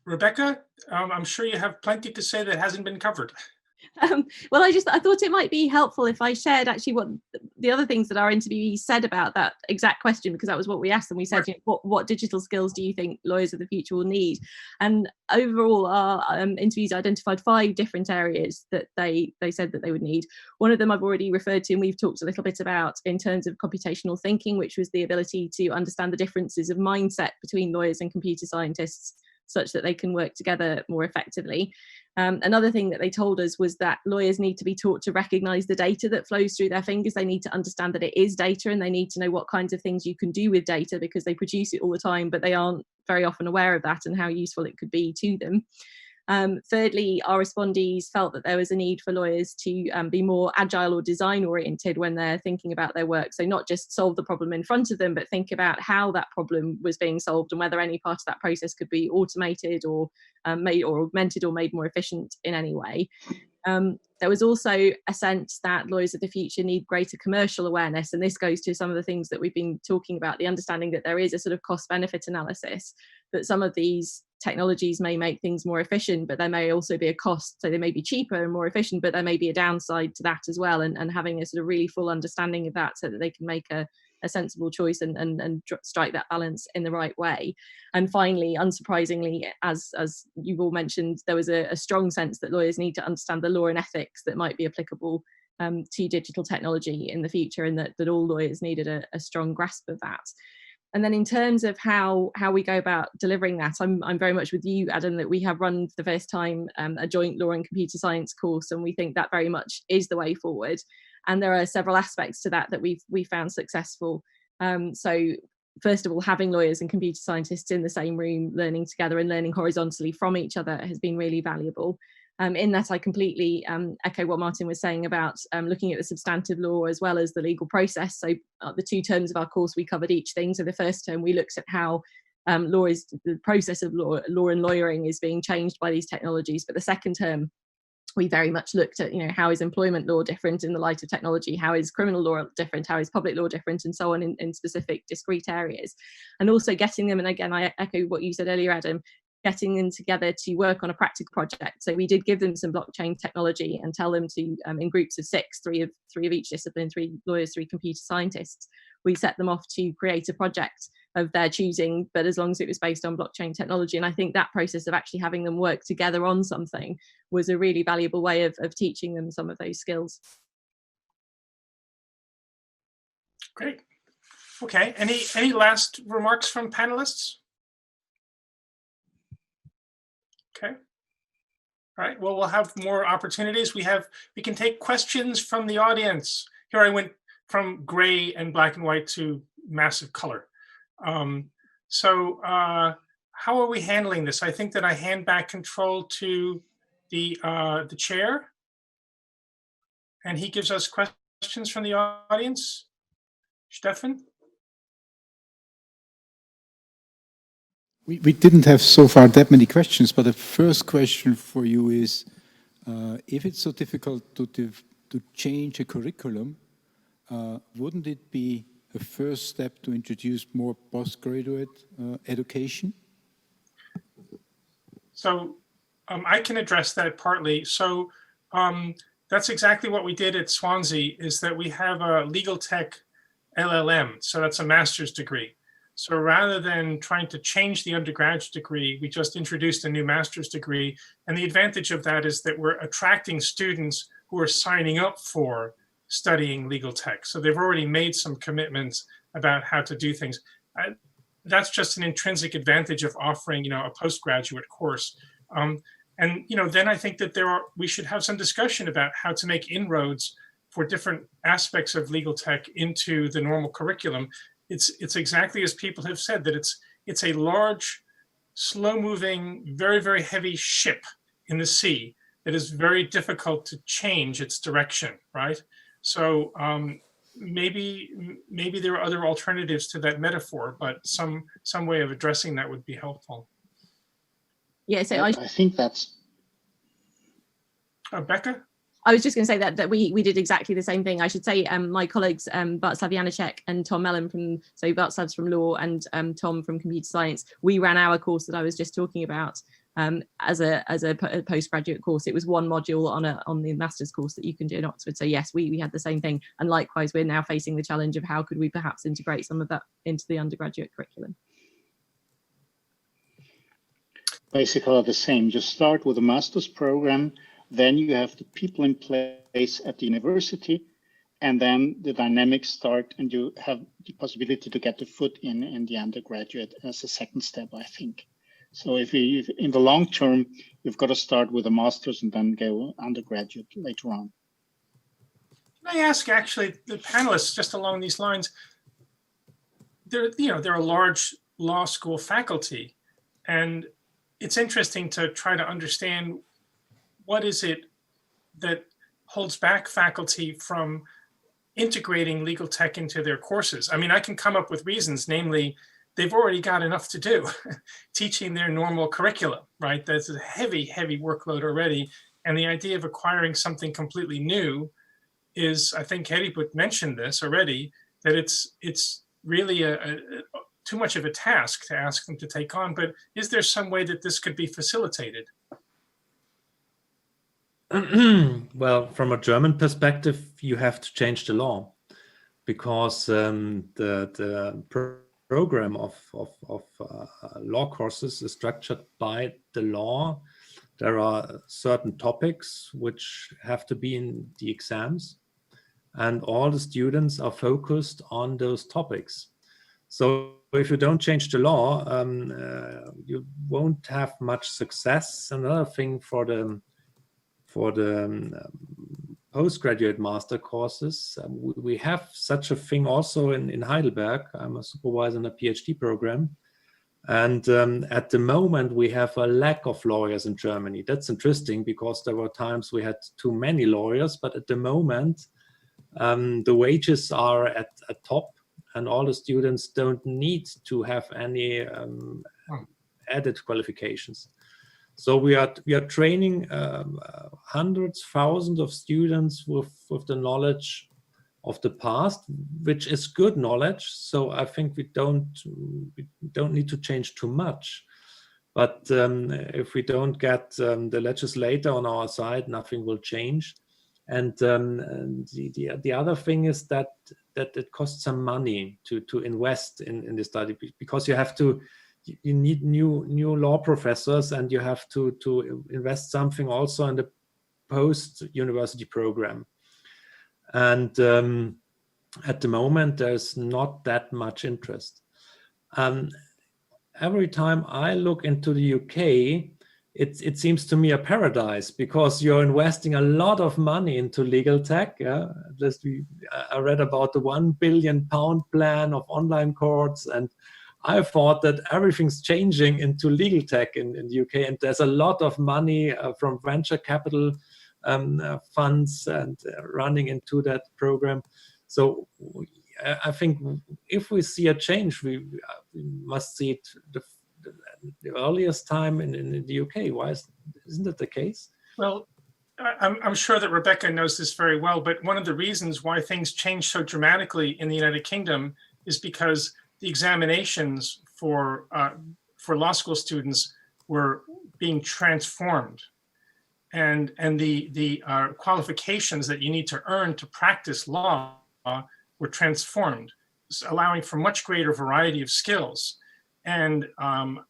Rebecca, I'm sure you have plenty to say that hasn't been covered. Well, I thought it might be helpful if I shared actually what the other things that our interviewee said about that exact question, because that was what we asked them. We said, what digital skills do you think lawyers of the future will need? And overall, our interviewees identified 5 different areas that they said that they would need. One of them I've already referred to, and we've talked a little bit about in terms of computational thinking, which was the ability to understand the differences of mindset between lawyers and computer scientists, such that they can work together more effectively. Another thing that they told us was that lawyers need to be taught to recognize the data that flows through their fingers. They need to understand that it is data, and they need to know what kinds of things you can do with data, because they produce it all the time, but they aren't very often aware of that and how useful it could be to them. Thirdly, our respondees felt that there was a need for lawyers to be more agile or design oriented when they're thinking about their work. So not just solve the problem in front of them, but think about how that problem was being solved and whether any part of that process could be automated or made or augmented or made more efficient in any way. There was also a sense that lawyers of the future need greater commercial awareness, and this goes to some of the things that we've been talking about, the understanding that there is a sort of cost-benefit analysis, that some of these technologies may make things more efficient, but there may also be a cost. So they may be cheaper and more efficient, but there may be a downside to that as well, and having a sort of really full understanding of that so that they can make a sensible choice and strike that balance in the right way. And finally, unsurprisingly, as you've all mentioned, there was a strong sense that lawyers need to understand the law and ethics that might be applicable to digital technology in the future, and that all lawyers needed a strong grasp of that. And then in terms of how we go about delivering that, I'm very much with you, Adam, that we have run for the first time a joint law and computer science course, and we think that very much is the way forward. And there are several aspects to that we've found successful. So first of all, having lawyers and computer scientists in the same room, learning together and learning horizontally from each other has been really valuable. In that, I completely echo what Martin was saying about looking at the substantive law as well as the legal process. So the 2 terms of our course, we covered each thing. So the first term, we looked at how the process of law and lawyering is being changed by these technologies. But the second term, we very much looked at, how is employment law different in the light of technology? How is criminal law different? How is public law different? And so on in specific discrete areas. And also getting them, and again, I echo what you said earlier, Adam, getting them together to work on a practical project. So we did give them some blockchain technology and tell them to, in groups of 6, three of each discipline, 3 lawyers, 3 computer scientists, we set them off to create a project of their choosing, but as long as it was based on blockchain technology. And I think that process of actually having them work together on something was a really valuable way of teaching them some of those skills. Great. Okay. Any last remarks from panelists? Okay. All right. Well, we'll have more opportunities. We can take questions from the audience. Here I went from gray and black and white to massive color. So how are we handling this? I think that I hand back control to the chair, and he gives us questions from the audience. Stefan? We didn't have so far that many questions, but the first question for you is, if it's so difficult to change a curriculum, wouldn't it be a first step to introduce more postgraduate education? So I can address that partly. So that's exactly what we did at Swansea, is that we have a LegalTech LLM. So that's a master's degree. So rather than trying to change the undergraduate degree, we just introduced a new master's degree. And the advantage of that is that we're attracting students who are signing up for studying legal tech. So they've already made some commitments about how to do things. That's just an intrinsic advantage of offering, a postgraduate course. And then I think that we should have some discussion about how to make inroads for different aspects of legal tech into the normal curriculum. It's exactly as people have said, that it's a large, slow-moving, very, very heavy ship in the sea that is very difficult to change its direction, right? So maybe there are other alternatives to that metaphor, but some way of addressing that would be helpful. Yeah, so I think that's... Becca? I was just going to say that we did exactly the same thing. I should say my colleagues, Bartsav Janacek and Tom Mellon Bartsav's from law and Tom from computer science, we ran our course that I was just talking about as a postgraduate course. It was one module on the master's course that you can do in Oxford. So yes, we had the same thing. And likewise, we're now facing the challenge of how could we perhaps integrate some of that into the undergraduate curriculum. Basically the same. Just start with a master's program. Then you have the people in place at the university, and then the dynamics start, and you have the possibility to get the foot in the undergraduate as a second step, I think. So if in the long term, you've got to start with a master's and then go undergraduate later on. Can I ask actually the panelists just along these lines? They're a large law school faculty, and it's interesting to try to understand what is it that holds back faculty from integrating legal tech into their courses? I mean, I can come up with reasons, namely, they've already got enough to do teaching their normal curriculum, right? That's a heavy, heavy workload already. And the idea of acquiring something completely new is, I think Heribert mentioned this already, that it's really too much of a task to ask them to take on. But is there some way that this could be facilitated? Well, from a German perspective, you have to change the law, because the program of law courses is structured by the law. There are certain topics which have to be in the exams, and all the students are focused on those topics. So if you don't change the law, you won't have much success. Another thing for the postgraduate master courses, we have such a thing also in Heidelberg. I'm a supervisor in a PhD program. And at the moment, we have a lack of lawyers in Germany. That's interesting, because there were times we had too many lawyers, but at the moment, the wages are at top, and all the students don't need to have any added qualifications. So we are training hundreds, thousands of students with the knowledge of the past, which is good knowledge. So I think we don't need to change too much. But if we don't get the legislator on our side, nothing will change. And the other thing is that it costs some money to invest in the study, because you need new law professors, and you have to invest something also in the post-university program. And at the moment, there's not that much interest. Every time I look into the UK, it seems to me a paradise, because you're investing a lot of money into legal tech. Yeah? I read about the £1 billion plan of online courts, and I thought that everything's changing into legal tech in the UK, and there's a lot of money from venture capital funds and running into that program. So I think if we see a change, we must see it the earliest time in the UK. Why isn't it the case? Well, I'm sure that Rebecca knows this very well, but one of the reasons why things changed so dramatically in the United Kingdom is because the examinations for law school students were being transformed, and the qualifications that you need to earn to practice law were transformed, allowing for much greater variety of skills. And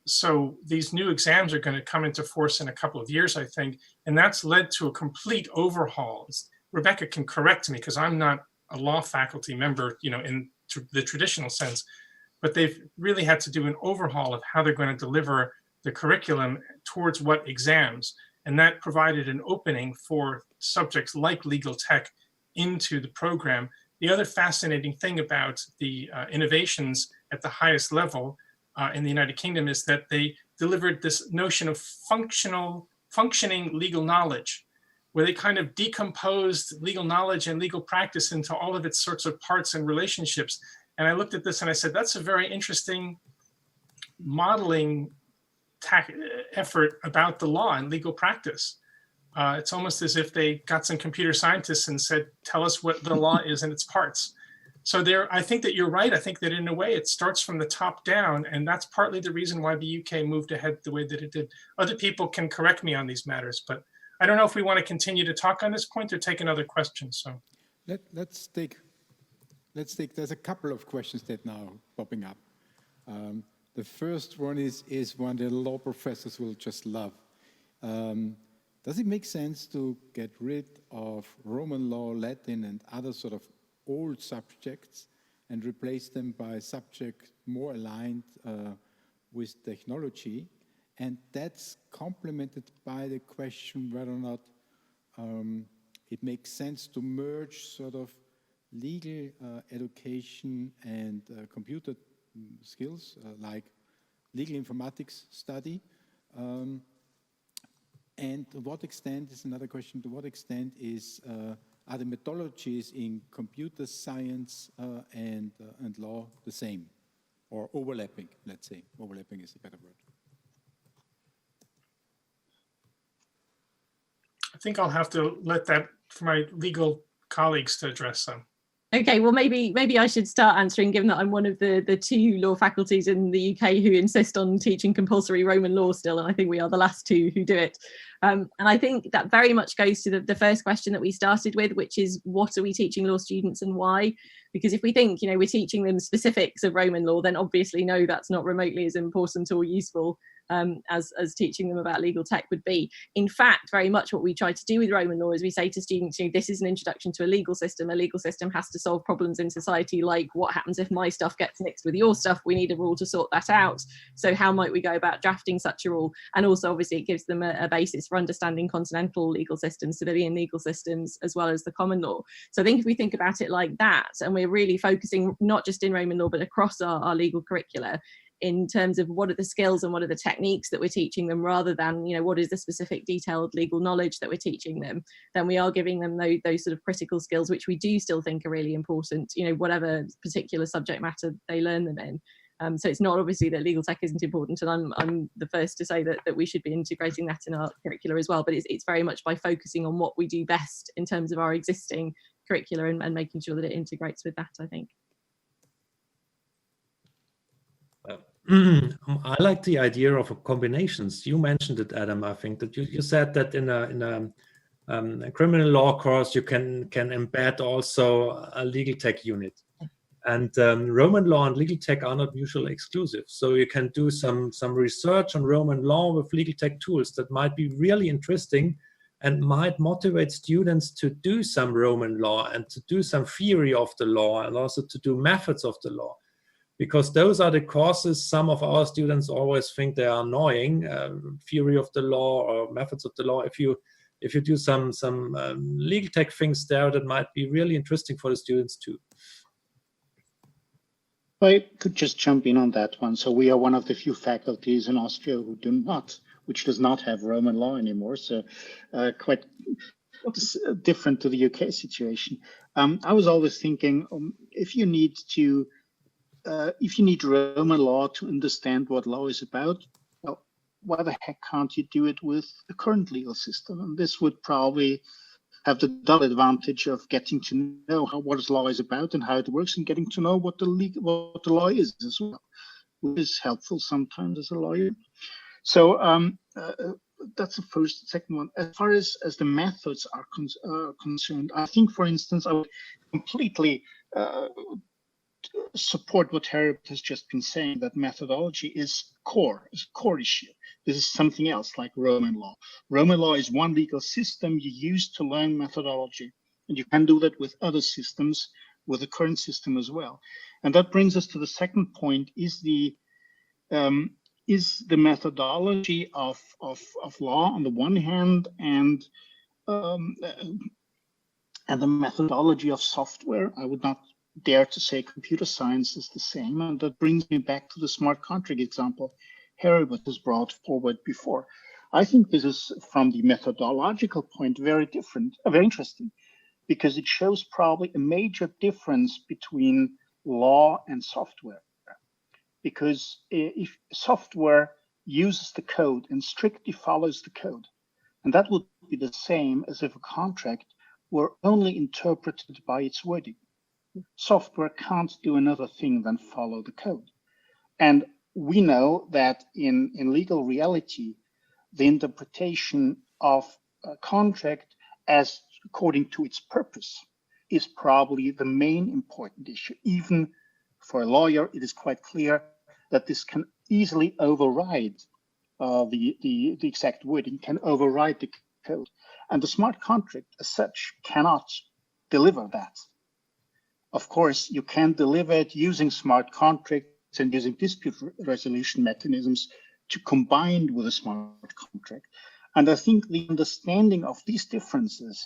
so these new exams are going to come into force in a couple of years, I think, and that's led to a complete overhaul. Rebecca can correct me, because I'm not a law faculty member, in the traditional sense, but they've really had to do an overhaul of how they're going to deliver the curriculum towards what exams. And that provided an opening for subjects like legal tech into the program. The other fascinating thing about the innovations at the highest level in the United Kingdom is that they delivered this notion of functioning legal knowledge, where they kind of decomposed legal knowledge and legal practice into all of its sorts of parts and relationships. And I looked at this and I said, that's a very interesting modeling effort about the law and legal practice. It's almost as if they got some computer scientists and said, tell us what the law is in its parts. So I think that you're right. I think that in a way it starts from the top down, and that's partly the reason why the UK moved ahead the way that it did. Other people can correct me on these matters, but I don't know if we want to continue to talk on this point or take another question. So let's take, there's a couple of questions that now popping up. The first one is one that law professors will just love. Does it make sense to get rid of Roman law, Latin, and other sort of old subjects and replace them by subjects more aligned with technology? And that's complemented by the question whether or not it makes sense to merge sort of legal education and computer skills, like legal informatics study. And to what extent is another question, to what extent are the methodologies in computer science and law the same, or overlapping, let's say. Overlapping is a better word. I think I'll have to let that for my legal colleagues to address them. Okay, well, maybe I should start answering, given that I'm one of the two law faculties in the UK who insist on teaching compulsory Roman law still, and I think we are the last two who do it. And I think that very much goes to the first question that we started with, which is, what are we teaching law students and why? Because if we think, we're teaching them specifics of Roman law, then obviously, no, that's not remotely as important or useful as teaching them about legal tech would be. In fact, very much what we try to do with Roman law is we say to students, this is an introduction to a legal system. A legal system has to solve problems in society, like what happens if my stuff gets mixed with your stuff? We need a rule to sort that out. So how might we go about drafting such a rule? And also, obviously, it gives them a basis for understanding continental legal systems, civilian legal systems, as well as the common law. So I think if we think about it like that, and we're really focusing not just in Roman law, but across our legal curricula, in terms of what are the skills and what are the techniques that we're teaching them, rather than what is the specific detailed legal knowledge that we're teaching them, then we are giving them those sort of critical skills, which we do still think are really important, whatever particular subject matter they learn them in. So it's not obviously that legal tech isn't important, and I'm the first to say that we should be integrating that in our curricula as well, but it's very much by focusing on what we do best in terms of our existing curricula and making sure that it integrates with that, I think. I like the idea of combinations. You mentioned it, Adam. I think that you said that in a criminal law course you can embed also a legal tech unit, and Roman law and legal tech are not mutually exclusive. So you can do some research on Roman law with legal tech tools that might be really interesting and might motivate students to do some Roman law and to do some theory of the law and also to do methods of the law. Because those are the courses some of our students always think they are annoying, theory of the law or methods of the law. If you do some legal tech things there, that might be really interesting for the students too. I could just jump in on that one. So we are one of the few faculties in Austria which does not have Roman law anymore. So quite different to the UK situation. I was always thinking, if you need Roman law to understand what law is about, well, why the heck can't you do it with the current legal system? And this would probably have the double advantage of getting to know what law is about and how it works, and getting to know what the law is as well, which is helpful sometimes as a lawyer. So that's the first. Second one, as far as the methods are concerned, I think, for instance, I would completely support what Heribert has just been saying, that methodology is a core issue. This is something else like Roman law. Roman law is one legal system you use to learn methodology, and you can do that with other systems, with the current system as well. And that brings us to the second point: is the methodology of law on the one hand, and the methodology of software. I would not dare to say computer science is the same, and that brings me back to the smart contract example Heribert has brought forward before. I think this is, from the methodological point, very different, very interesting, because it shows probably a major difference between law and software. Because if software uses the code and strictly follows the code, and that would be the same as if a contract were only interpreted by its wording. Software can't do another thing than follow the code. And we know that in legal reality, the interpretation of a contract as according to its purpose is probably the main important issue. Even for a lawyer, it is quite clear that this can easily override the exact wording, can override the code. And the smart contract as such cannot deliver that. Of course, you can deliver it using smart contracts and using dispute resolution mechanisms to combine with a smart contract. And I think the understanding of these differences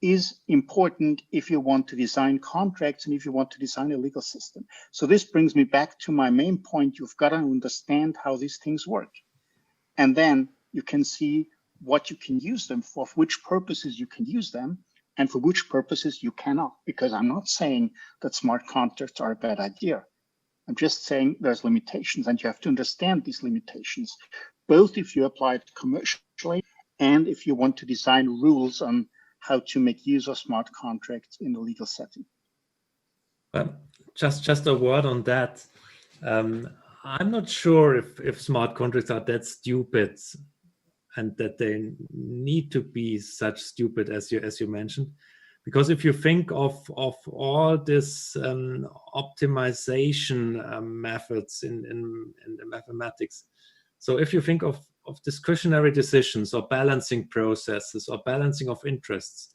is important if you want to design contracts and if you want to design a legal system. So this brings me back to my main point. You've got to understand how these things work. And then you can see what you can use them for which purposes you can use them, and for which purposes you cannot. Because I'm not saying that smart contracts are a bad idea. I'm just saying there's limitations, and you have to understand these limitations, both if you apply it commercially and if you want to design rules on how to make use of smart contracts in a legal setting. Just a word on that. I'm not sure if smart contracts are that stupid and that they need to be such stupid as you mentioned. Because if you think of all this optimization methods in the mathematics, so if you think of discretionary decisions or balancing processes or balancing of interests,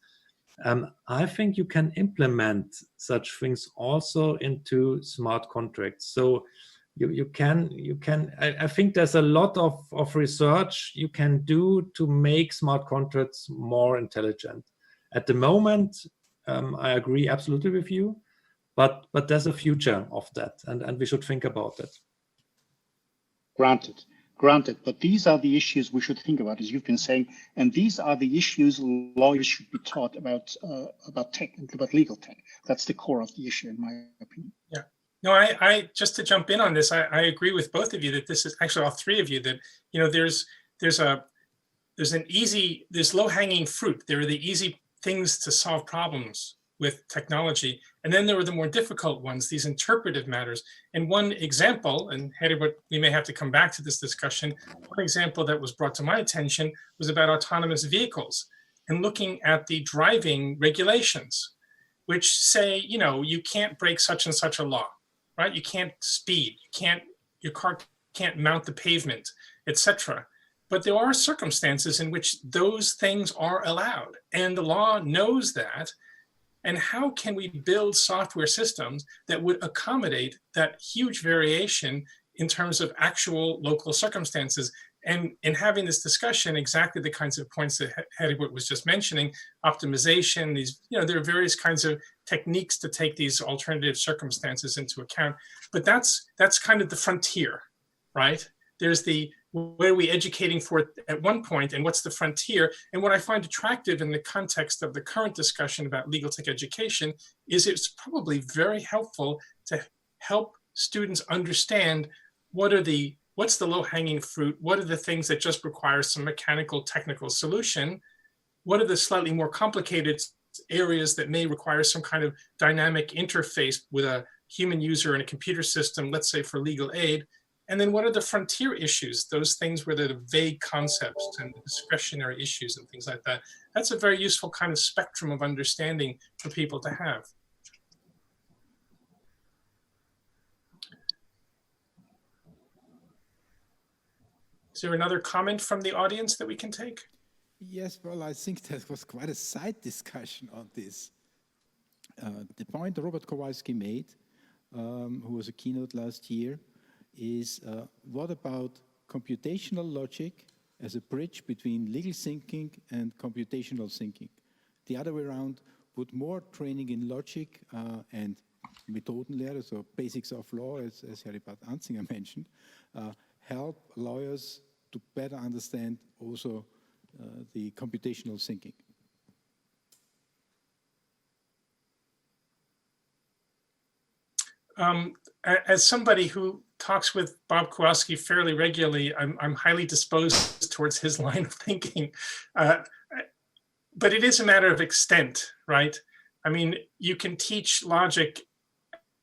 I think you can implement such things also into smart contracts. So you can. I think there's a lot of research you can do to make smart contracts more intelligent. At the moment, I agree absolutely with you, but there's a future of that, and we should think about it. Granted, but these are the issues we should think about, as you've been saying, and these are the issues lawyers should be taught about tech and about legal tech. That's the core of the issue, in my opinion. Yeah. No, I just to jump in on this, I agree with both of you that this is actually all three of you that, there's low hanging fruit. There are the easy things to solve problems with technology. And then there were the more difficult ones, these interpretive matters. And one example, and Heribert, we may have to come back to this discussion, one example that was brought to my attention was about autonomous vehicles and looking at the driving regulations, which say, you can't break such and such a law, right? You can't speed, your car can't mount the pavement, etc. But there are circumstances in which those things are allowed, and the law knows that. And how can we build software systems that would accommodate that huge variation in terms of actual local circumstances? And in having this discussion, exactly the kinds of points that Heribert was just mentioning, optimization, there are various kinds of techniques to take these alternative circumstances into account. But that's kind of the frontier, right? There's what are we educating for at one point, and what's the frontier? And what I find attractive in the context of the current discussion about legal tech education is it's probably very helpful to help students understand what's the low-hanging fruit, what are the things that just require some mechanical, technical solution, what are the slightly more complicated areas that may require some kind of dynamic interface with a human user and a computer system, let's say for legal aid. And then what are the frontier issues, those things where they're the vague concepts and discretionary issues and things like that. That's a very useful kind of spectrum of understanding for people to have. Is there another comment from the audience that we can take? Yes, well, I think that was quite a side discussion on this. The point Robert Kowalski made, who was a keynote last year, is what about computational logic as a bridge between legal thinking and computational thinking? The other way around, put more training in logic and Methodenlehre, so basics of law, as Heribert Anzinger mentioned, help lawyers to better understand also the computational thinking. As somebody who talks with Bob Kowalski fairly regularly, I'm highly disposed towards his line of thinking. But it is a matter of extent, right? I mean, you can teach logic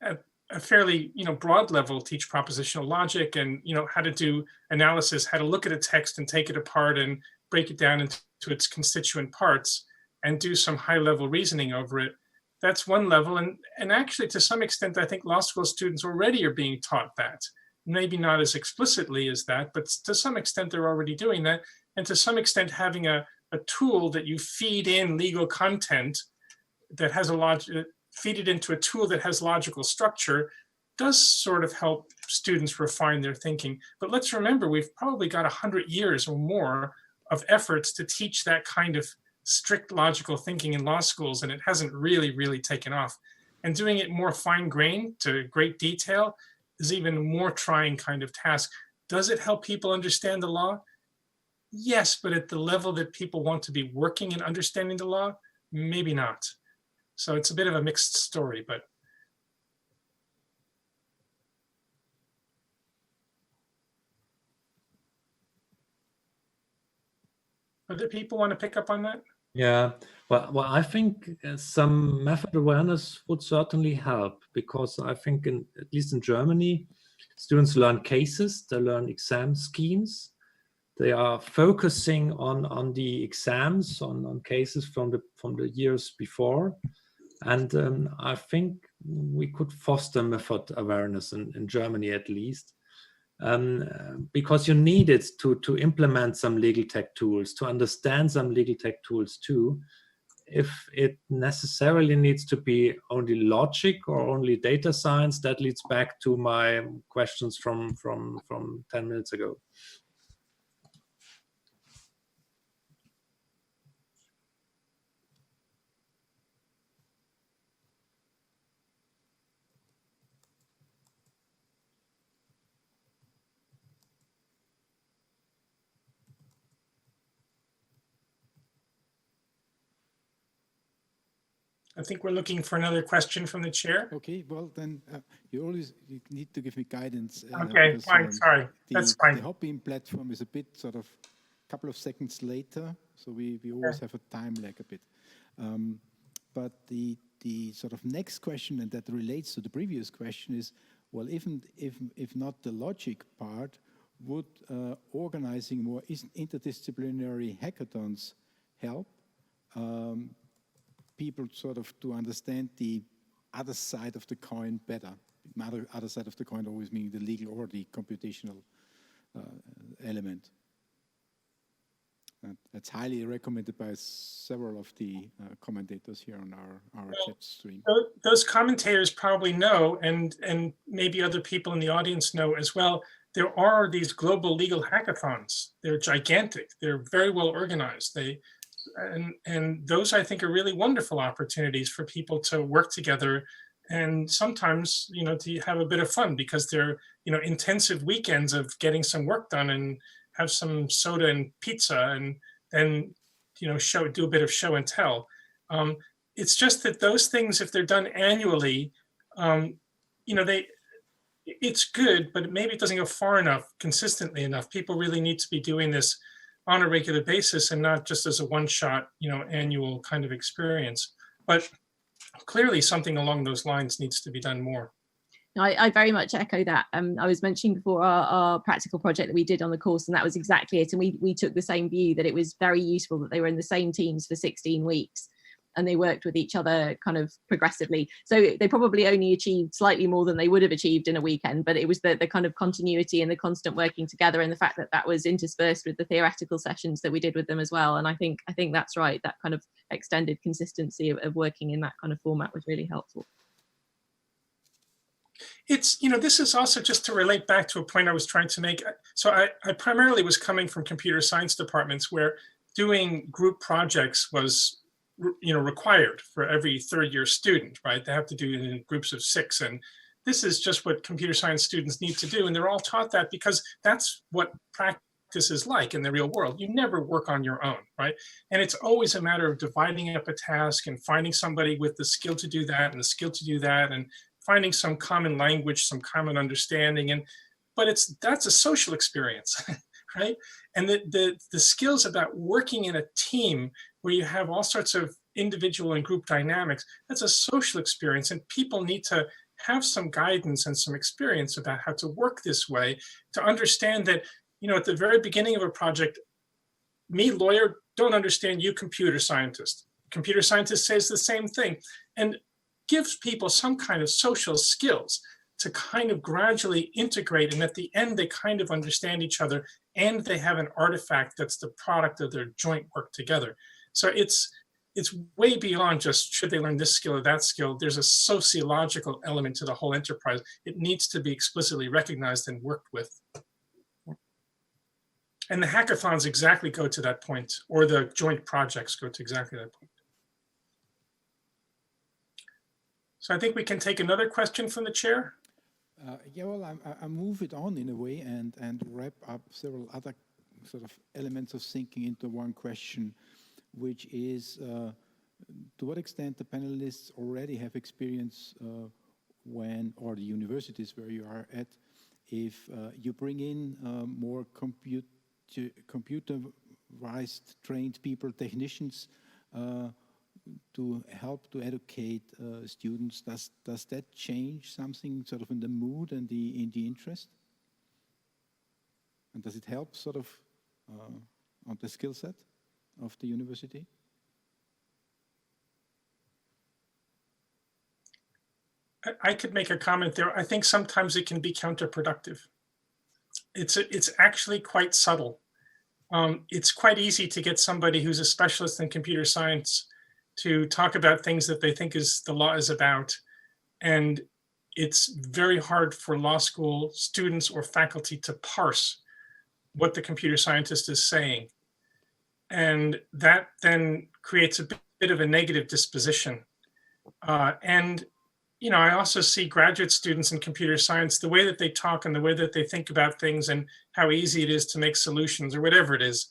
at a fairly broad level, teach propositional logic and how to do analysis, how to look at a text and take it apart and break it down into its constituent parts and do some high level reasoning over it. That's one level. And actually, to some extent, I think law school students already are being taught that. Maybe not as explicitly as that, but to some extent, they're already doing that. And to some extent, having a tool that you feed in legal content that has feed it into a tool that has logical structure does sort of help students refine their thinking. But let's remember, we've probably got 100 years or more of efforts to teach that kind of strict logical thinking in law schools, and it hasn't really taken off. And doing it more fine-grained to great detail is even more trying kind of task. Does it help people understand the law? Yes, but at the level that people want to be working and understanding the law, maybe not. So it's a bit of a mixed story, but. Other people want to pick up on that? Yeah, well, I think some method awareness would certainly help, because I think at least in Germany, students learn cases, they learn exam schemes. They are focusing on the exams, on cases from the years before. And I think we could foster method awareness in Germany at least. Because you need it to implement some legal tech tools, to understand some legal tech tools too. If it necessarily needs to be only logic or only data science, that leads back to my questions from 10 minutes ago. I think we're looking for another question from the chair. Okay, well then you need to give me guidance. Okay, because, fine, sorry, that's fine. The Hopbeam platform is a bit sort of a couple of seconds later, so we always have a time lag a bit. But the sort of next question, and that relates to the previous question, is, well, if not the logic part, would organizing more interdisciplinary hackathons help people sort of to understand the other side of the coin better? Other side of the coin always meaning the legal or the computational element. That's highly recommended by several of the commentators here on our chat stream. Those commentators probably know, and maybe other people in the audience know as well, there are these global legal hackathons. They're gigantic. They're very well organized. And those, I think, are really wonderful opportunities for people to work together and sometimes, to have a bit of fun, because they're, intensive weekends of getting some work done and have some soda and pizza and then, do a bit of show and tell. It's just that those things, if they're done annually, it's good, but maybe it doesn't go far enough, consistently enough. People really need to be doing this on a regular basis and not just as a one-shot, annual kind of experience. But clearly something along those lines needs to be done more. I very much echo that. I was mentioning before our practical project that we did on the course, and that was exactly it. And we took the same view, that it was very useful that they were in the same teams for 16 weeks and they worked with each other kind of progressively. So they probably only achieved slightly more than they would have achieved in a weekend, but it was the kind of continuity and the constant working together, and the fact that that was interspersed with the theoretical sessions that we did with them as well. And I think that's right. That kind of extended consistency of working in that kind of format was really helpful. It's, this is also just to relate back to a point I was trying to make. So I primarily was coming from computer science departments where doing group projects was, required for every third-year student, right? They have to do it in groups of 6. And this is just what computer science students need to do. And they're all taught that because that's what practice is like in the real world. You never work on your own, right? And it's always a matter of dividing up a task and finding somebody with the skill to do that and the skill to do that, and finding some common language, some common understanding. But that's a social experience, right? And the skills about working in a team where you have all sorts of individual and group dynamics, that's a social experience. And people need to have some guidance and some experience about how to work this way, to understand that, at the very beginning of a project, me, lawyer, don't understand you, computer scientist. Computer scientist says the same thing. And gives people some kind of social skills to kind of gradually integrate, and at the end they kind of understand each other and they have an artifact that's the product of their joint work together. So it's way beyond just should they learn this skill or that skill. There's a sociological element to the whole enterprise. It needs to be explicitly recognized and worked with. And the hackathons exactly go to that point, or the joint projects go to exactly that point. So I think we can take another question from the chair. Yeah, well, I move it on in a way and wrap up several other sort of elements of thinking into one question, which is to what extent the panelists already have experience when, or the universities where you are at, if you bring in more computerized trained people, technicians, to help to educate students, does that change something sort of in the mood and in the interest? And does it help sort of on the skill set of the university? I could make a comment there. I think sometimes it can be counterproductive. It's actually quite subtle. It's quite easy to get somebody who's a specialist in computer science to talk about things that they think the law is about. And it's very hard for law school students or faculty to parse what the computer scientist is saying. And that then creates a bit of a negative disposition. And I also see graduate students in computer science, the way that they talk and the way that they think about things and how easy it is to make solutions or whatever it is,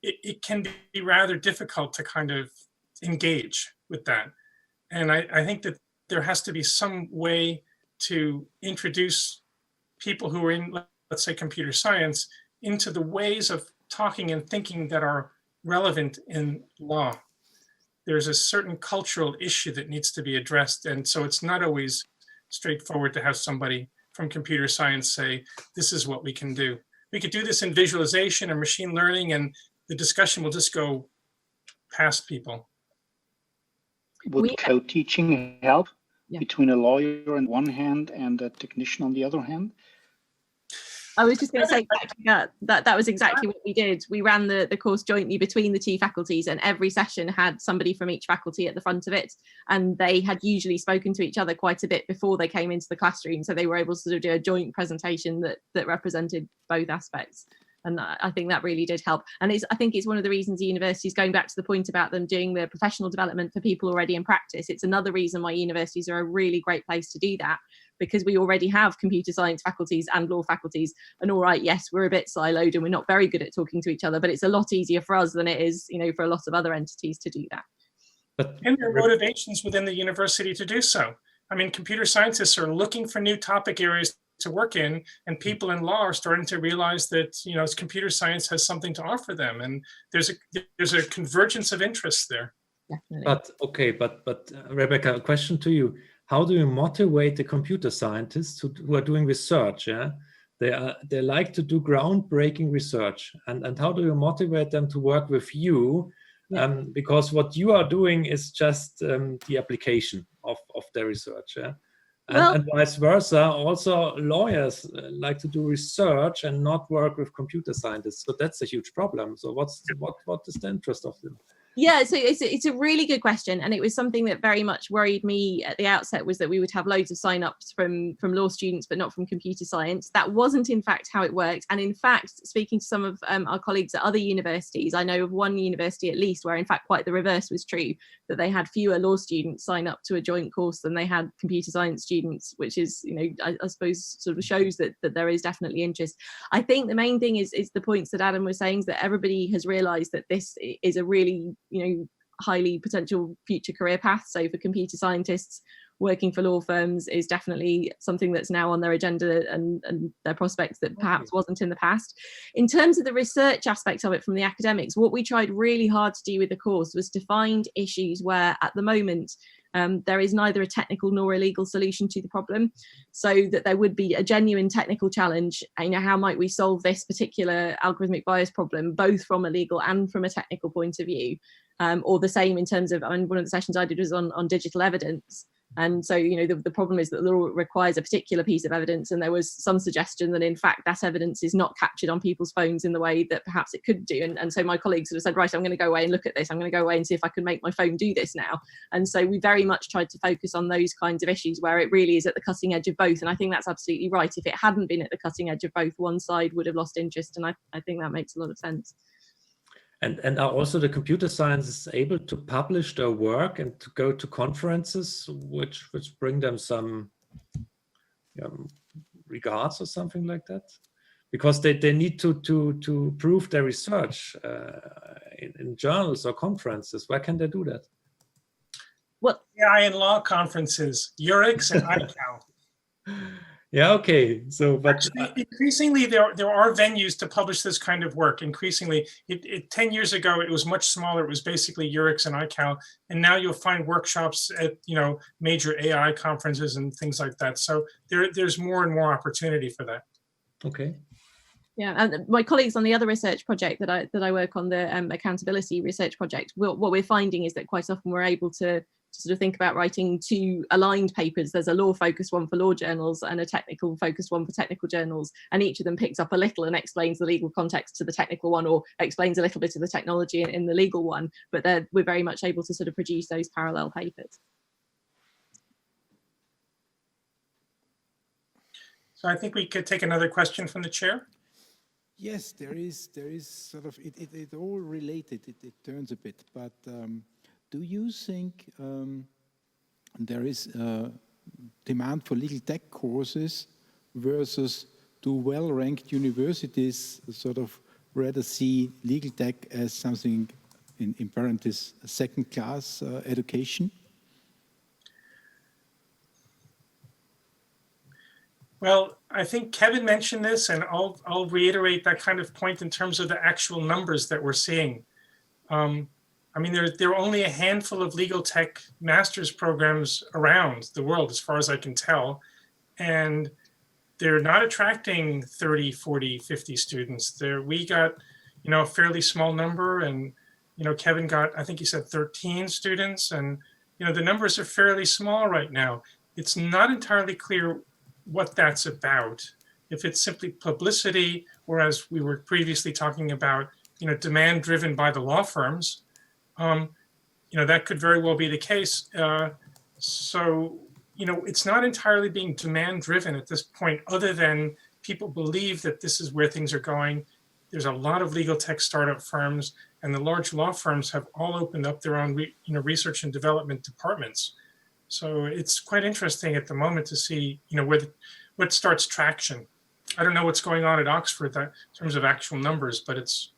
it can be rather difficult to kind of engage with that. And I think that there has to be some way to introduce people who are in, let's say, computer science into the ways of talking and thinking that are relevant in law. There's a certain cultural issue that needs to be addressed. And so it's not always straightforward to have somebody from computer science say, this is what we can do. We could do this in visualization or machine learning, and the discussion will just go past people. Would co-teaching help between a lawyer on one hand and a technician on the other hand? I was just going to say that was exactly what we did. We ran the course jointly between the two faculties, and every session had somebody from each faculty at the front of it, and they had usually spoken to each other quite a bit before they came into the classroom, so they were able to sort of do a joint presentation that represented both aspects. And I think that really did help. And I think it's one of the reasons the universities, going back to the point about them doing the professional development for people already in practice, it's another reason why universities are a really great place to do that, because we already have computer science faculties and law faculties. And all right, yes, we're a bit siloed and we're not very good at talking to each other, but it's a lot easier for us than it is, for a lot of other entities to do that. And there are motivations within the university to do so. I mean, computer scientists are looking for new topic areas to work in, and people in law are starting to realize that computer science has something to offer them, and there's a convergence of interests there. Definitely. But Rebecca, a question to you: how do you motivate the computer scientists who are doing research? Yeah, they like to do groundbreaking research, and how do you motivate them to work with you? Yeah. Because what you are doing is just the application of their research. Yeah. And vice versa, also lawyers like to do research and not work with computer scientists. So that's a huge problem. So what is the interest of them? Yeah, so it's a really good question, and it was something that very much worried me at the outset, was that we would have loads of sign-ups from law students but not from computer science. That wasn't in fact how it worked, and in fact, speaking to some of our colleagues at other universities, I know of one university at least where in fact quite the reverse was true, that they had fewer law students sign up to a joint course than they had computer science students, which is, I suppose sort of shows that there is definitely interest. I think the main thing is the points that Adam was saying, is that everybody has realised that this is a really highly potential future career path. So for computer scientists, working for law firms is definitely something that's now on their agenda and their prospects that perhaps wasn't in the past. In terms of the research aspect of it from the academics, what we tried really hard to do with the course was to find issues where at the moment there is neither a technical nor a legal solution to the problem, so that there would be a genuine technical challenge. How might we solve this particular algorithmic bias problem, both from a legal and from a technical point of view? Or the same in terms of, one of the sessions I did was on digital evidence. And so, the problem is that the law requires a particular piece of evidence, and there was some suggestion that in fact that evidence is not captured on people's phones in the way that perhaps it could do. And so my colleagues sort of said, right, I'm going to go away and look at this. I'm going to go away and see if I can make my phone do this now. And so we very much tried to focus on those kinds of issues where it really is at the cutting edge of both. And I think that's absolutely right. If it hadn't been at the cutting edge of both, one side would have lost interest. And I think that makes a lot of sense. And are also the computer scientists able to publish their work and to go to conferences which bring them some regards or something like that? Because they need to prove their research in journals or conferences. Where can they do that? Well, AI and law conferences, URIX and ICAL. Yeah, okay. So, but actually, increasingly, there are venues to publish this kind of work. Increasingly, 10 years ago, it was much smaller. It was basically URIX and ICAL, and now you'll find workshops at major AI conferences and things like that. So there's more and more opportunity for that. Okay. Yeah, and my colleagues on the other research project that I work on, the accountability research project, what we're finding is that quite often we're able to sort of think about writing two aligned papers. There's a law-focused one for law journals and a technical-focused one for technical journals, and each of them picks up a little and explains the legal context to the technical one, or explains a little bit of the technology in the legal one, but we're very much able to sort of produce those parallel papers. So I think we could take another question from the chair. Yes, there is sort of, it all related, it turns a bit, but do you think there is demand for legal tech courses versus do well-ranked universities sort of rather see legal tech as something, in parentheses, second-class education? Well, I think Kevin mentioned this, and I'll reiterate that kind of point in terms of the actual numbers that we're seeing. I mean, there are only a handful of legal tech master's programs around the world, as far as I can tell, and they're not attracting 30, 40, 50 students. We got, a fairly small number, and, Kevin got, I think he said 13 students, and, the numbers are fairly small right now. It's not entirely clear what that's about. If it's simply publicity, or as we were previously talking about, demand driven by the law firms, that could very well be the case. So, it's not entirely being demand driven at this point, other than people believe that this is where things are going. There's a lot of legal tech startup firms, and the large law firms have all opened up their own, research and development departments. So it's quite interesting at the moment to see, what starts traction. I don't know what's going on at Oxford in terms of actual numbers, but it's.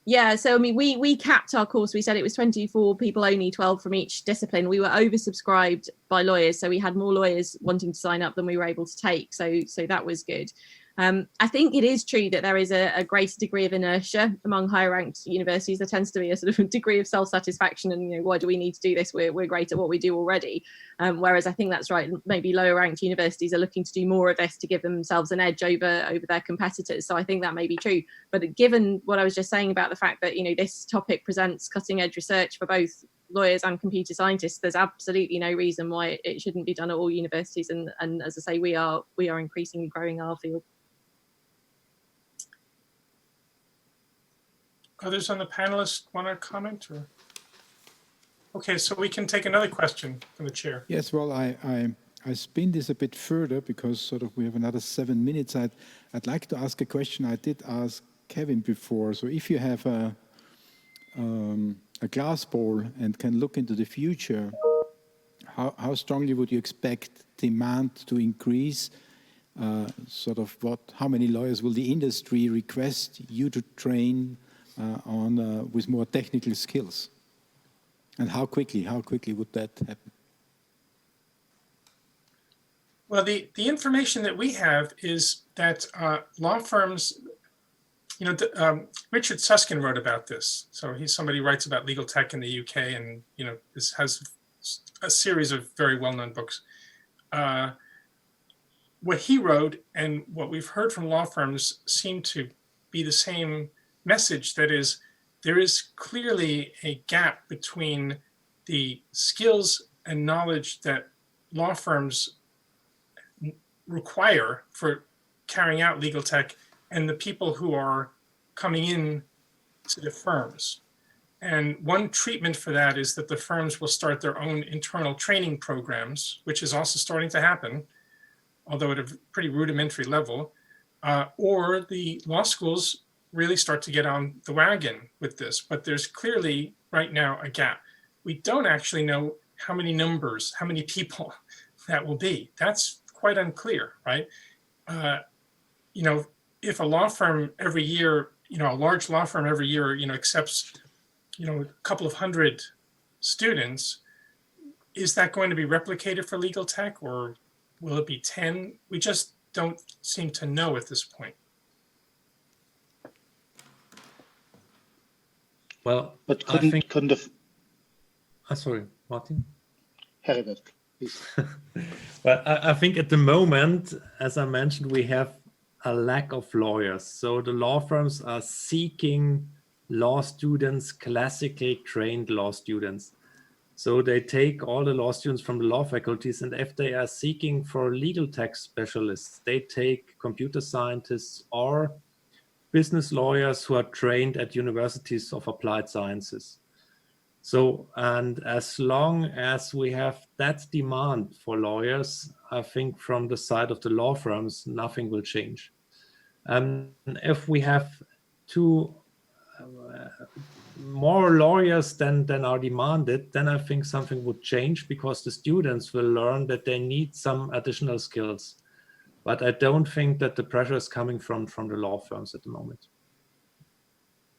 Yeah, so I mean, we capped our course. We said it was 24 people only, 12 from each discipline. We were oversubscribed by lawyers, so we had more lawyers wanting to sign up than we were able to take. So that was good. I think it is true that there is a greater degree of inertia among higher ranked universities. There tends to be a sort of degree of self-satisfaction and, why do we need to do this? We're great at what we do already. Whereas I think that's right. Maybe lower ranked universities are looking to do more of this to give themselves an edge over their competitors. So I think that may be true. But given what I was just saying about the fact that, this topic presents cutting edge research for both lawyers and computer scientists, there's absolutely no reason why it shouldn't be done at all universities. And as I say, we are increasingly growing our field. Others on the panelists want to comment? Or? Okay, so we can take another question from the chair. Yes, well, I spin this a bit further because sort of we have another 7 minutes. I'd like to ask a question I did ask Kevin before. So if you have a glass ball and can look into the future, how strongly would you expect demand to increase? How many lawyers will the industry request you to train on with more technical skills, and how quickly would that happen? Well, the information that we have is that law firms, Richard Susskind wrote about this. So he's somebody who writes about legal tech in the UK, and this has a series of very well-known books. What he wrote and what we've heard from law firms seem to be the same message. That is, there is clearly a gap between the skills and knowledge that law firms require for carrying out legal tech and the people who are coming in to the firms. And one treatment for that is that the firms will start their own internal training programs, which is also starting to happen, although at a pretty rudimentary level, or the law schools really start to get on the wagon with this. But there's clearly right now a gap. We don't actually know how many people that will be. That's quite unclear, right? If a law firm every year, a large law firm every year, accepts, a couple of hundred students, is that going to be replicated for legal tech, or will it be 10? We just don't seem to know at this point. Well, but couldn't have. Sorry, Martin. Heribert, please. Well, I think at the moment, as I mentioned, we have a lack of lawyers. So the law firms are seeking law students, classically trained law students. So they take all the law students from the law faculties, and if they are seeking for legal tech specialists, they take computer scientists or business lawyers who are trained at universities of applied sciences. So, and as long as we have that demand for lawyers, I think from the side of the law firms, nothing will change. If we have more lawyers than are demanded, then I think something would change, because the students will learn that they need some additional skills. But I don't think that the pressure is coming from the law firms at the moment.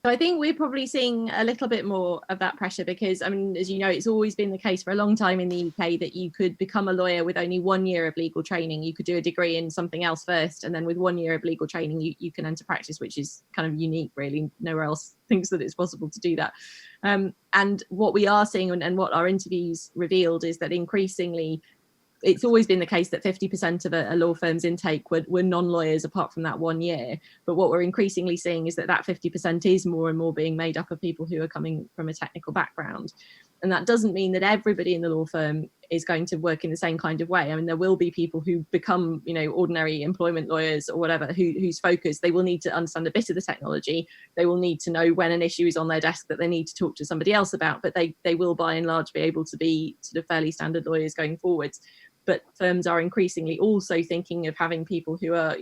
So I think we're probably seeing a little bit more of that pressure because, I mean, as you know, it's always been the case for a long time in the UK that you could become a lawyer with only 1 year of legal training. You could do a degree in something else first, and then with 1 year of legal training, you can enter practice, which is kind of unique, really. Nowhere else thinks that it's possible to do that. And what we are seeing and what our interviews revealed is that increasingly, it's always been the case that 50% of a law firm's intake were non-lawyers apart from that 1 year. But what we're increasingly seeing is that 50% is more and more being made up of people who are coming from a technical background. And that doesn't mean that everybody in the law firm is going to work in the same kind of way. I mean, there will be people who become, ordinary employment lawyers or whatever, whose focus, they will need to understand a bit of the technology. They will need to know when an issue is on their desk that they need to talk to somebody else about, but they will by and large be able to be sort of fairly standard lawyers going forwards. But firms are increasingly also thinking of having people who are,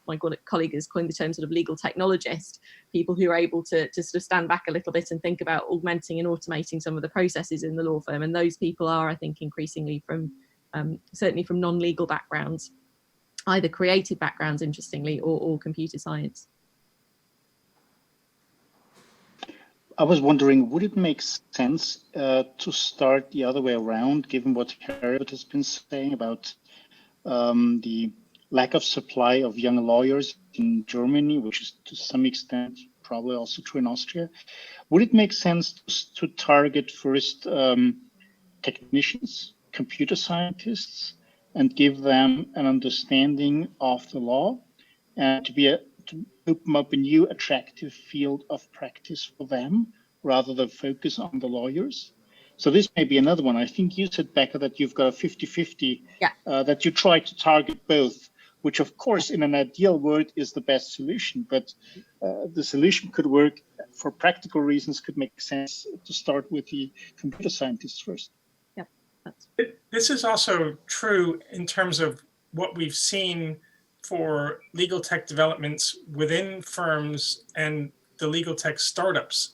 my colleague has coined the term sort of legal technologist, people who are able to sort of stand back a little bit and think about augmenting and automating some of the processes in the law firm. And those people are, I think, increasingly from, certainly from non-legal backgrounds, either creative backgrounds, interestingly, or computer science. I was wondering, would it make sense to start the other way around, given what Heribert has been saying about the lack of supply of young lawyers in Germany, which is to some extent probably also true in Austria? Would it make sense to target first technicians, computer scientists, and give them an understanding of the law, and to open up a new attractive field of practice for them, rather than focus on the lawyers? So this may be another one. I think you said, Becca, that you've got a 50-50, that you try to target both, which of course in an ideal world is the best solution, but the solution could work for practical reasons, could make sense to start with the computer scientists first. Yeah, this is also true in terms of what we've seen for legal tech developments within firms and the legal tech startups.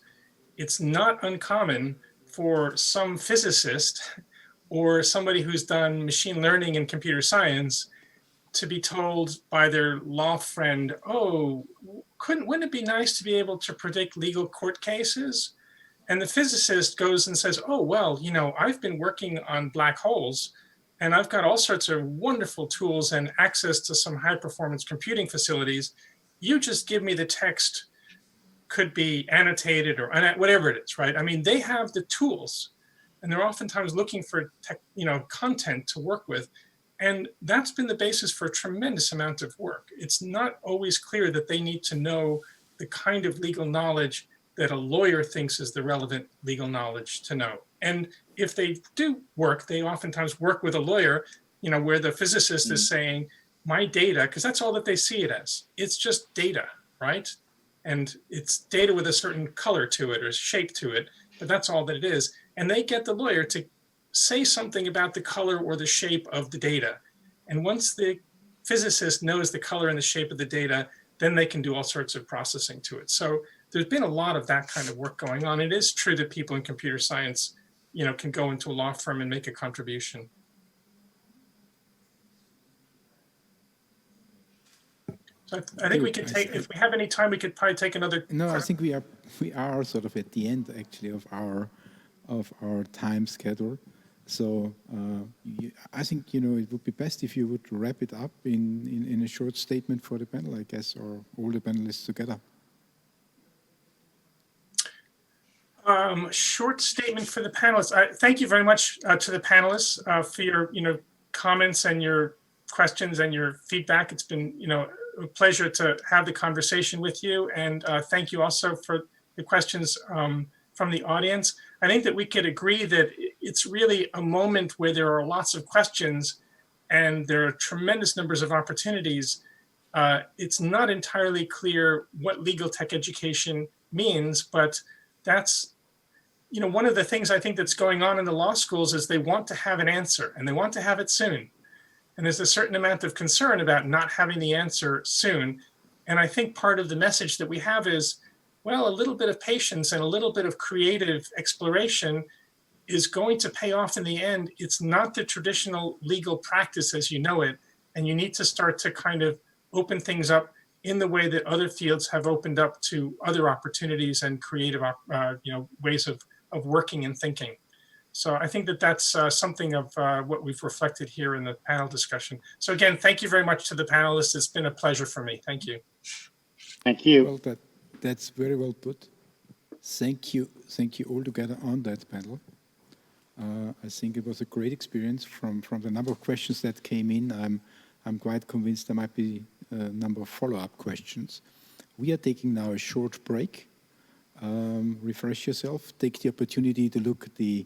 It's not uncommon for some physicist or somebody who's done machine learning and computer science to be told by their law friend, oh, wouldn't it be nice to be able to predict legal court cases? And the physicist goes and says, oh, well, I've been working on black holes, and I've got all sorts of wonderful tools and access to some high performance computing facilities. You just give me the text, could be annotated or whatever it is, right? I mean, they have the tools, and they're oftentimes looking for content to work with. And that's been the basis for a tremendous amount of work. It's not always clear that they need to know the kind of legal knowledge that a lawyer thinks is the relevant legal knowledge to know. And if they do work, they oftentimes work with a lawyer, where the physicist is saying, my data, because that's all that they see it as. It's just data, right? And it's data with a certain color to it or shape to it, but that's all that it is. And they get the lawyer to say something about the color or the shape of the data. And once the physicist knows the color and the shape of the data, then they can do all sorts of processing to it. So there's been a lot of that kind of work going on. It is true that people in computer science, can go into a law firm and make a contribution. So I think we could take, if we have any time, we could probably take another. No, I think we are sort of at the end actually of our time schedule. So I think it would be best if you would wrap it up in a short statement for the panel, I guess, or all the panelists together. Short statement for the panelists. Thank you very much to the panelists for your comments and your questions and your feedback. It's been a pleasure to have the conversation with you, and thank you also for the questions from the audience. I think that we could agree that it's really a moment where there are lots of questions and there are tremendous numbers of opportunities. It's not entirely clear what legal tech education means, but that's one of the things I think that's going on in the law schools is they want to have an answer, and they want to have it soon. And there's a certain amount of concern about not having the answer soon. And I think part of the message that we have is, well, a little bit of patience and a little bit of creative exploration is going to pay off in the end. It's not the traditional legal practice as you know it. And you need to start to kind of open things up in the way that other fields have opened up to other opportunities and creative ways of working and thinking. So I think that that's something of what we've reflected here in the panel discussion. So again, thank you very much to the panelists. It's been a pleasure for me. Thank you. Thank you. Well, that's very well put. Thank you all together on that panel. I think it was a great experience from the number of questions that came in. I'm quite convinced there might be a number of follow-up questions. We are taking now a short break. Refresh yourself, take the opportunity to look at the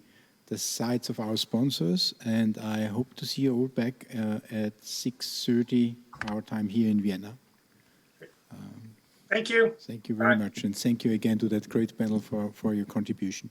sites of our sponsors, and I hope to see you all back at 6:30 our time here in Vienna. Thank you. Thank you very much, and thank you again to that great panel for your contribution.